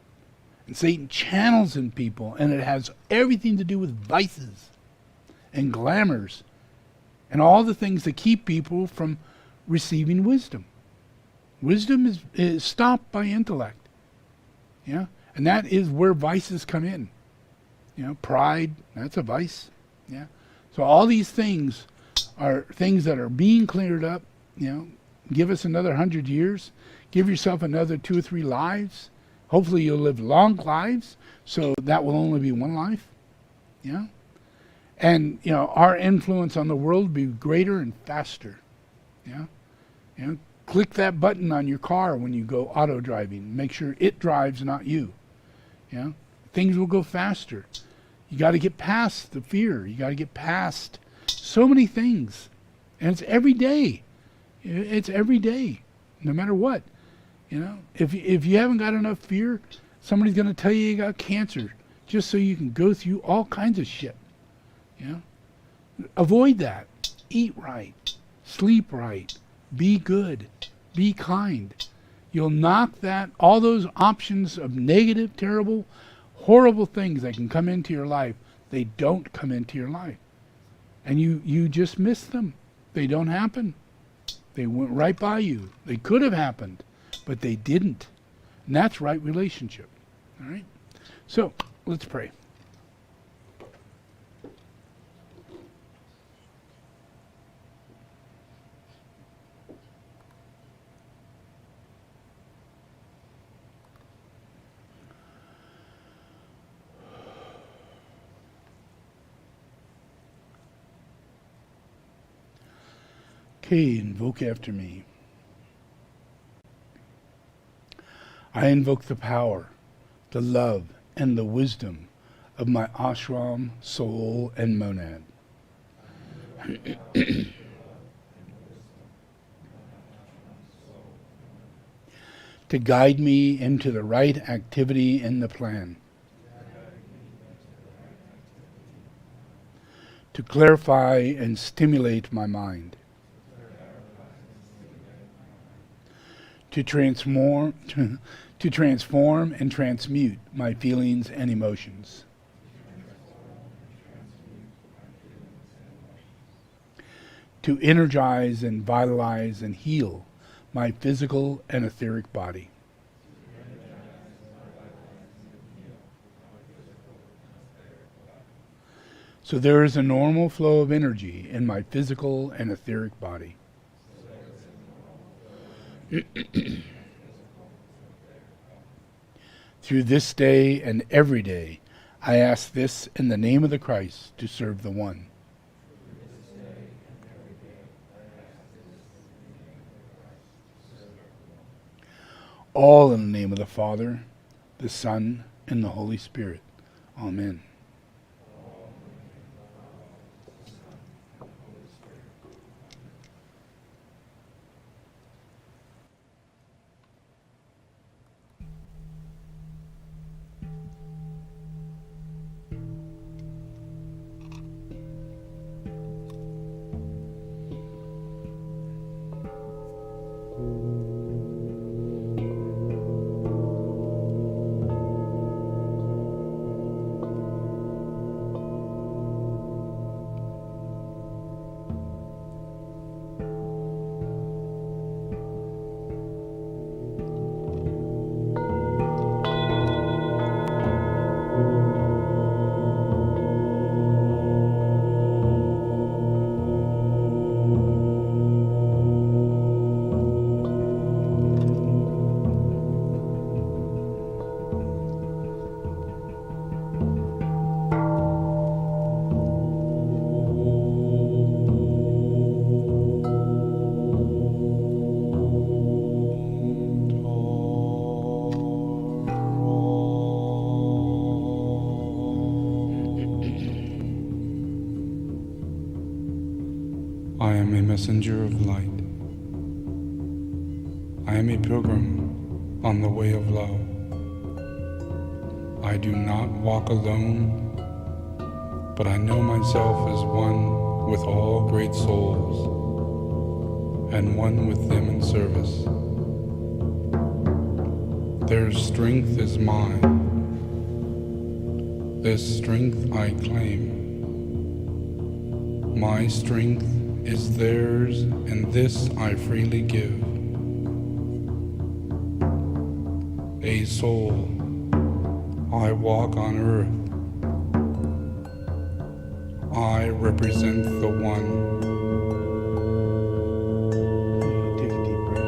And Satan channels in people, and it has everything to do with vices and glamours and all the things that keep people from receiving wisdom. Wisdom is stopped by intellect. Yeah? And that is where vices come in. Pride, that's a vice. Yeah? So all these things are things that are being cleared up. Give us another 100 years. Give yourself another 2 or 3 lives. Hopefully you'll live long lives, so that will only be one life. Yeah? And, our influence on the world will be greater and faster. Yeah? Click that button on your car when you go auto driving. Make sure it drives, not you. Yeah? Things will go faster. You got to get past the fear. You got to get past so many things. And it's every day. It's every day, no matter what. If you haven't got enough fear, somebody's going to tell you got cancer just so you can go through all kinds of shit. Avoid that. Eat right. Sleep right. Be good. Be kind. You'll knock all those options of negative, terrible, horrible things that can come into your life. They don't come into your life. And you just miss them. They don't happen. They went right by you. They could have happened. But they didn't. And that's right relationship. All right? So, let's pray. Okay, invoke after me. I invoke the power, the love, and the wisdom of my ashram, soul, and monad. To guide me into the right activity in the plan. To clarify and stimulate my mind. to transform, to transform and transmute my feelings and emotions, to energize and vitalize and heal my physical and etheric body, so there is a normal flow of energy in my physical and etheric body. Through this day and every day, I ask this in the name of the Christ to serve the One. All in the name of the Father, the Son, and the Holy Spirit. Amen. I am a messenger of light. I am a pilgrim on the way of love. I do not walk alone, but I know myself as one with all great souls, and one with them in service. Their strength is mine. This strength I claim. My strength is theirs, and this I freely give. A soul, I walk on earth. I represent the One. Take a deep breath.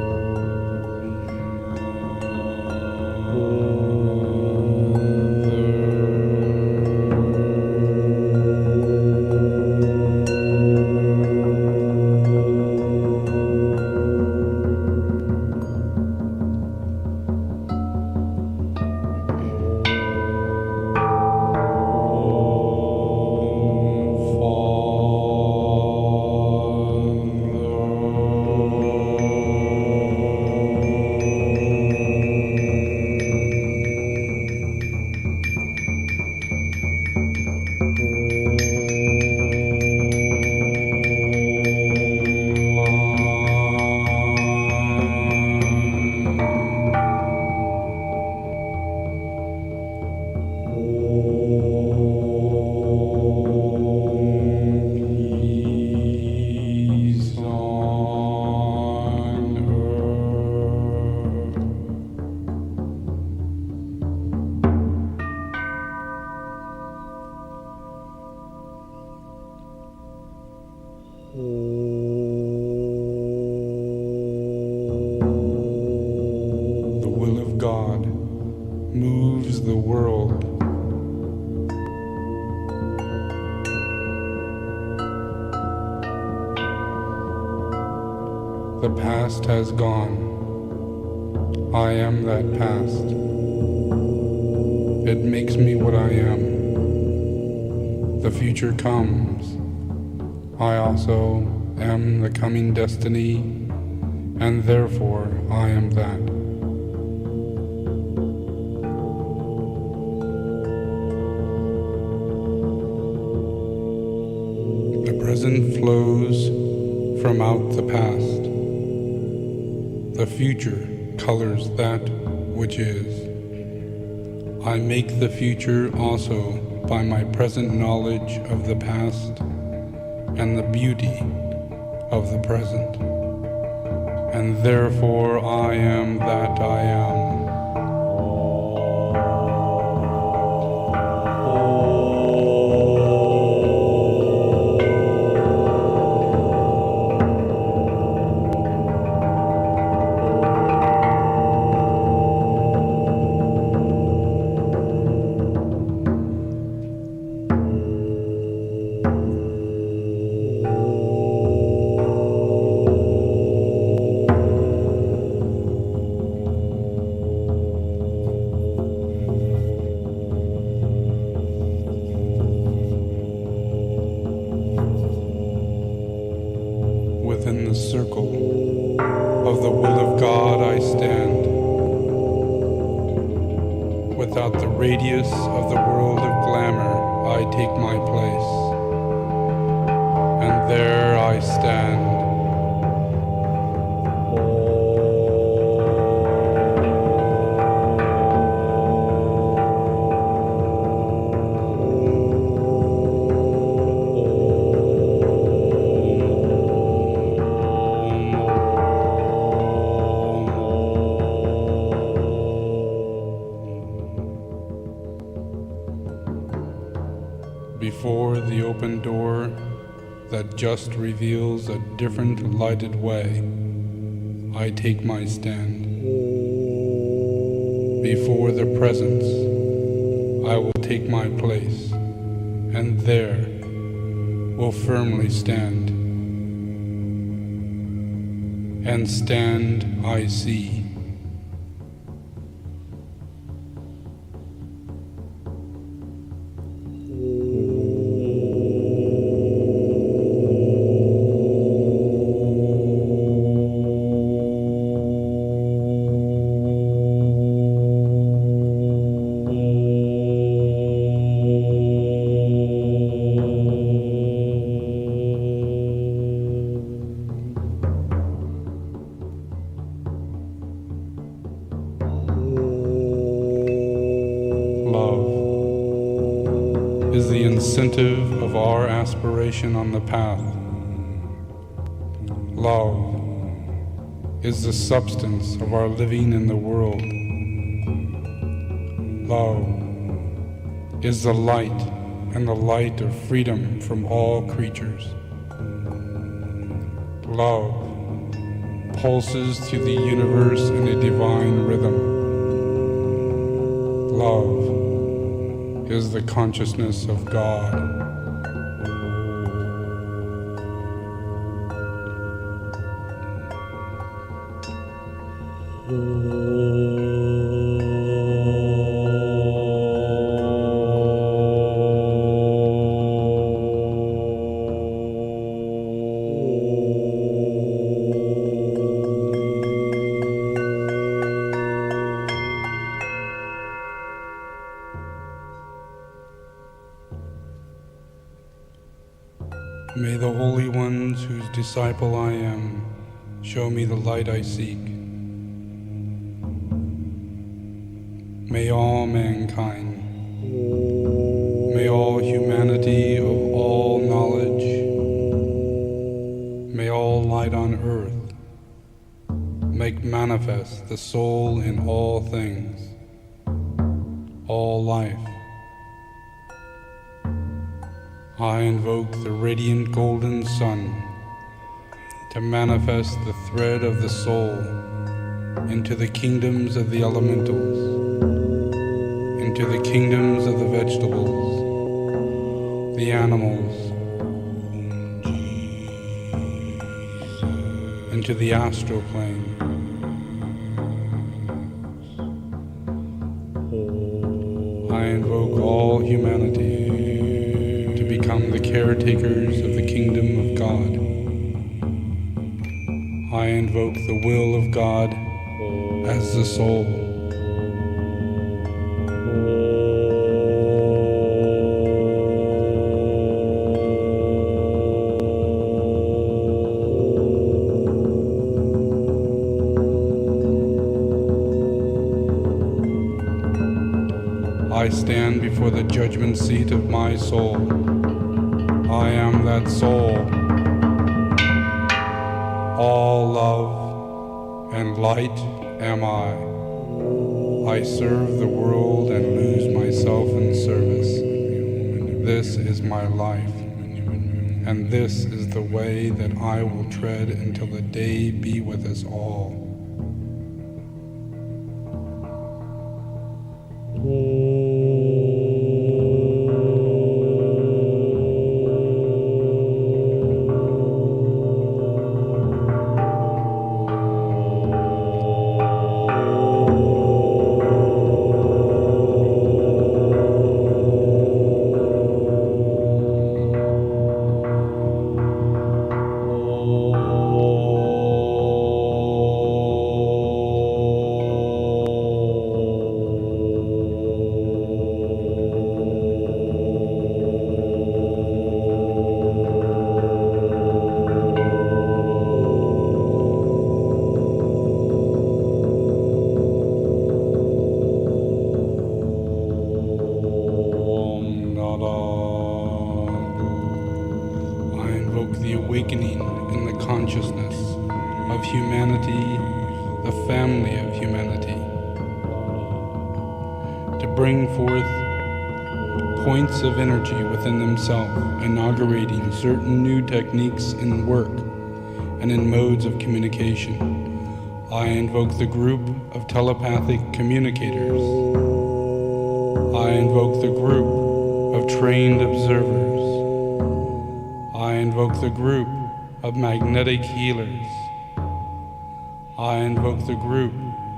God moves the world. The past has gone. I am that past. It makes me what I am. The future comes. I also am the coming destiny, and therefore I am that. The present flows from out the past. The future colors that which is. I make the future also by my present knowledge of the past and the beauty of the present, and therefore I am that I am. Within the circle of the will of God I stand. Without the radius of the world of glamour I take my place. And there I stand. Before the open door that just reveals a different lighted way, I take my stand. Before the presence, I will take my place, and there will firmly stand. And stand I see. Is the incentive of our aspiration on the path. Love is the substance of our living in the world. Love is the light and the light of freedom from all creatures. Love pulses through the universe in a divine rhythm. Love is the consciousness of God. May the holy ones whose disciple I am show me the light I seek. May all mankind, may all humanity of all knowledge, may all light on earth make manifest the soul in all things, all life. I invoke the radiant golden sun to manifest the thread of the soul into the kingdoms of the elementals, into the kingdoms of the vegetables, the animals, into the astral plane. I invoke all humanity to become the caretakers of the kingdom of God. I invoke the will of God as the soul. I stand before the judgment seat of my soul. I am that soul. All love and light am I serve the world and lose myself in service. This is my life, and this is the way that I will tread until the day be with us all. Of energy within themselves, inaugurating certain new techniques in work and in modes of communication. I invoke the group of telepathic communicators. I invoke the group of trained observers. I invoke the group of magnetic healers. I invoke the group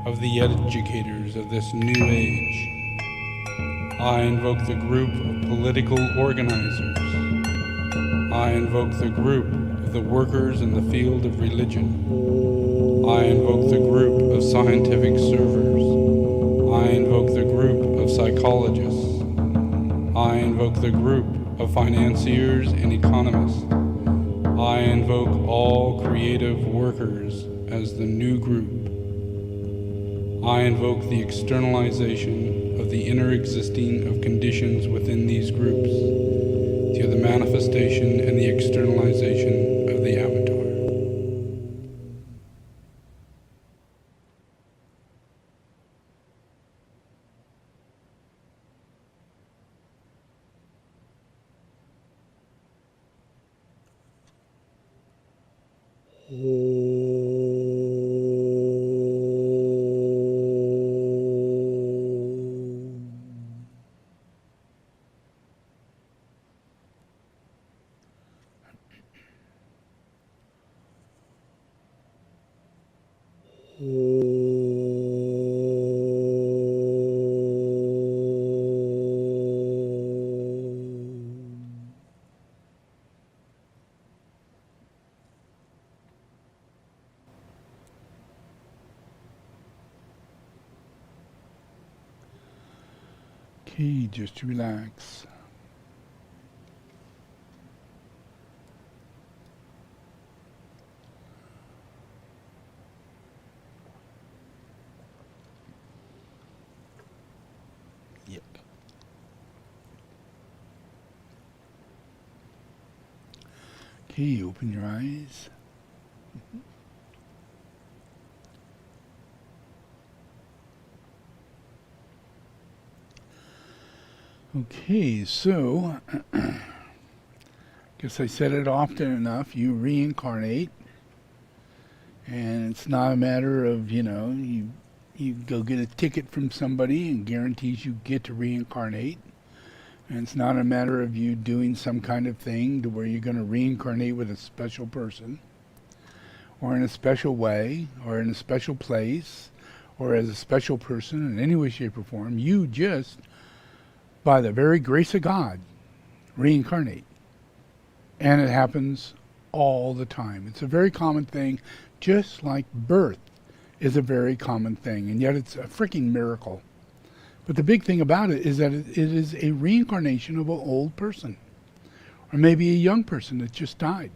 of the educators of this new age. I invoke the group of political organizers. I invoke the group of the workers in the field of religion. I invoke the group of scientific servers. I invoke the group of psychologists. I invoke the group of financiers and economists. I invoke all creative workers as the new group. I invoke the externalization of the inner existing of conditions within these groups through the manifestation and the externalization of the avatar. Okay, just relax. Yep. Okay, open your eyes. Okay, so, guess I said it often enough, you reincarnate, and it's not a matter of, you go get a ticket from somebody and guarantees you get to reincarnate, and it's not a matter of you doing some kind of thing to where you're going to reincarnate with a special person, or in a special way, or in a special place, or as a special person in any way, shape, or form. You just, by the very grace of God, reincarnate. And it happens all the time. It's a very common thing, just like birth is a very common thing, and yet it's a freaking miracle. But the big thing about it is that it is a reincarnation of an old person, or maybe a young person that just died.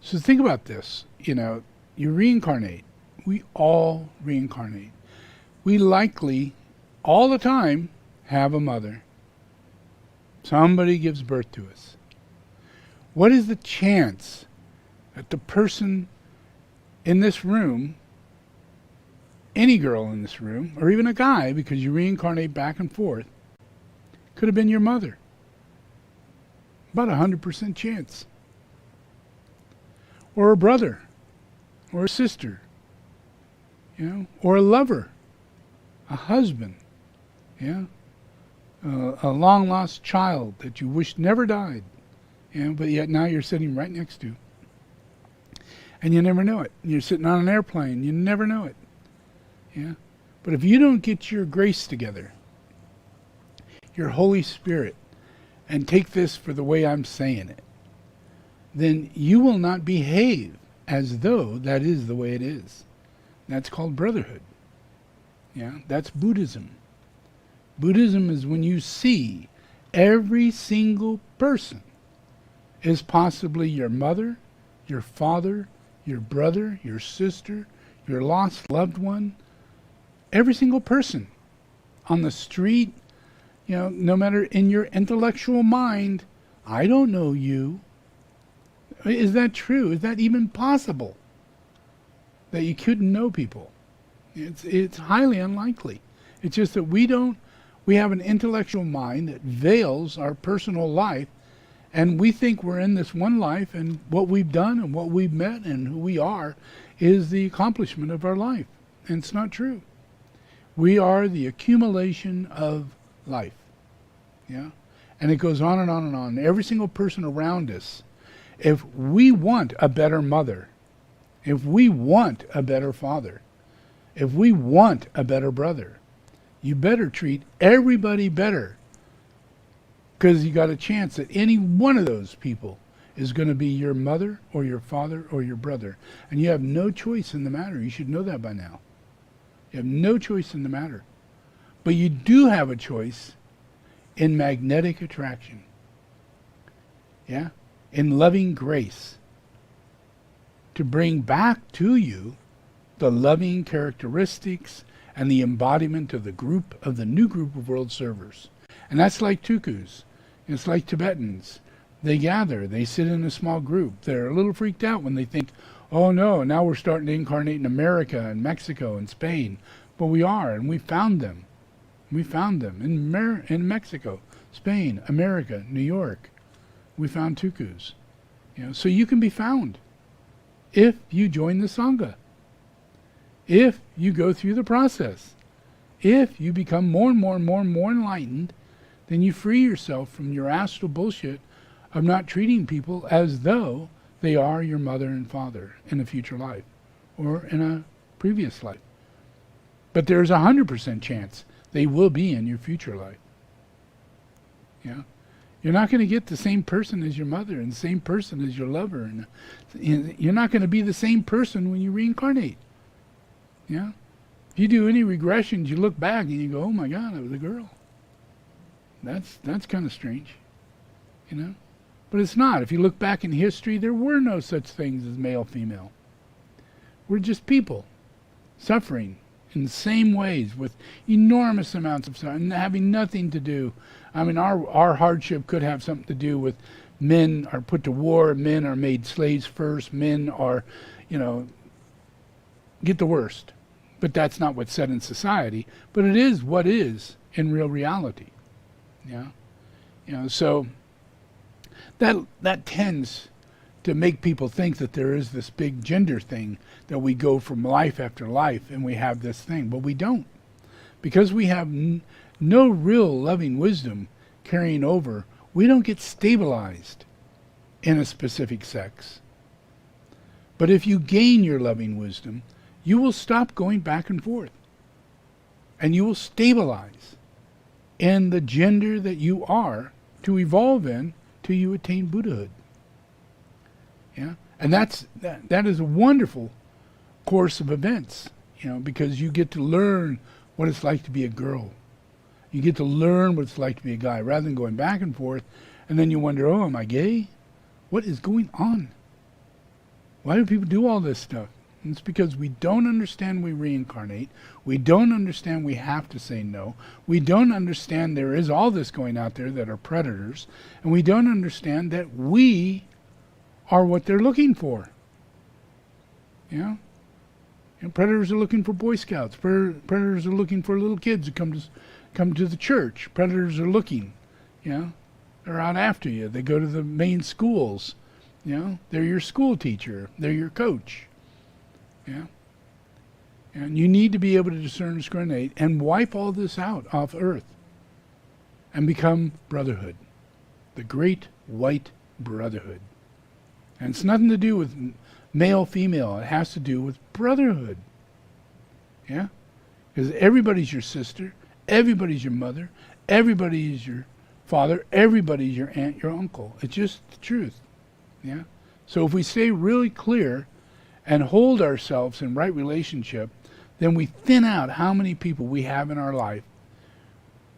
So think about this, you reincarnate. We all reincarnate. We likely, all the time, have a mother. Somebody gives birth to us. What is the chance that the person in this room, any girl in this room, or even a guy, because you reincarnate back and forth, could have been your mother? About 100% chance. Or a brother, or a sister, or a lover, a husband, a long-lost child that you wish never died, but yet now you're sitting right next to. And you never know it. You're sitting on an airplane, you never know it. But if you don't get your grace together, your Holy Spirit, and take this for the way I'm saying it, then you will not behave as though that is the way it is. That's called brotherhood. That's Buddhism. Buddhism is when you see every single person is possibly your mother, your father, your brother, your sister, your lost loved one. Every single person on the street, no matter in your intellectual mind, I don't know you. Is that true? Is that even possible? That you couldn't know people? It's highly unlikely. It's just that we have an intellectual mind that veils our personal life, and we think we're in this one life, and what we've done and what we've met and who we are is the accomplishment of our life. And it's not true. We are the accumulation of life. And it goes on and on and on. Every single person around us, if we want a better mother, if we want a better father, if we want a better brother, you better treat everybody better, because you got a chance that any one of those people is going to be your mother or your father or your brother. And you have no choice in the matter. You should know that by now. You have no choice in the matter. But you do have a choice in magnetic attraction. In loving grace. To bring back to you the loving characteristics and the embodiment of the new group of world servers. And that's like Tukus. It's like Tibetans. They gather, they sit in a small group. They're a little freaked out when they think, oh no, now we're starting to incarnate in America and Mexico and Spain. But we are, and we found them. We found them in Mexico, Spain, America, New York. We found Tukus. So you can be found if you join the Sangha. If you go through the process. If you become more and more and more and more enlightened, then you free yourself from your astral bullshit of not treating people as though they are your mother and father in a future life or in a previous life. But there's 100% chance they will be in your future life. You're not going to get the same person as your mother and the same person as your lover. And you're not going to be the same person when you reincarnate. If you do any regressions, you look back and you go, oh my God, it was a girl. That's kind of strange. But it's not. If you look back in history, there were no such things as male, female. We're just people suffering in the same ways with enormous amounts of suffering, having nothing to do. Our hardship could have something to do with men are put to war, men are made slaves first, men are, get the worst. But that's not what's said in society, but it is what is in real reality. So that tends to make people think that there is this big gender thing, that we go from life after life and we have this thing, but we don't. Because we have no real loving wisdom carrying over, we don't get stabilized in a specific sex. But if you gain your loving wisdom, you will stop going back and forth. And you will stabilize in the gender that you are to evolve in till you attain Buddhahood. And that is a wonderful course of events, because you get to learn what it's like to be a girl. You get to learn what it's like to be a guy, rather than going back and forth, and then you wonder, oh, am I gay? What is going on? Why do people do all this stuff? And it's because we don't understand we reincarnate. We don't understand we have to say no. We don't understand there is all this going out there that are predators. And we don't understand that we are what they're looking for. You know? And predators are looking for Boy Scouts. Predators are looking for little kids who come to the church. Predators are looking. You know? They're out after you. They go to the main schools. You know? They're your school teacher. They're your coach. Yeah. And you need to be able to discern, discriminate, and wipe all this out off earth and become brotherhood. The great white brotherhood. And it's nothing to do with male, female. It has to do with brotherhood. Yeah? Because everybody's your sister. Everybody's your mother. Everybody's your father. Everybody's your aunt, your uncle. It's just the truth. Yeah? So if we stay really clear and hold ourselves in right relationship, then we thin out how many people we have in our life.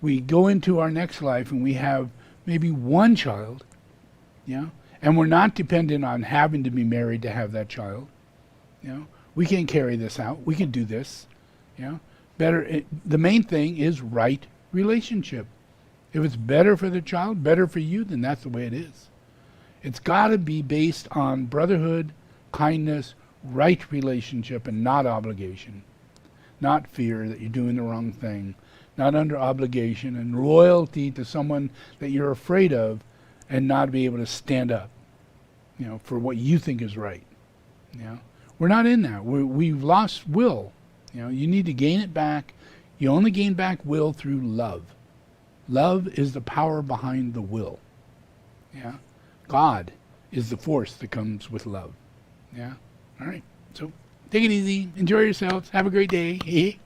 We go into our next life and we have maybe one child, yeah, and we're not dependent on having to be married to have that child. You know, we can carry this out. We can do this. Yeah, the main thing is right relationship. If it's better for the child, better for you, then that's the way it is. It's got to be based on brotherhood, kindness, right relationship, and not obligation. Not fear that you're doing the wrong thing. Not under obligation and loyalty to someone that you're afraid of and not be able to stand up, you know, for what you think is right. You know? We're not in that. We've lost will. You know, you need to gain it back. You only gain back will through love. Love is the power behind the will. Yeah? God is the force that comes with love. Yeah? All right. So take it easy. Enjoy yourselves. Have a great day.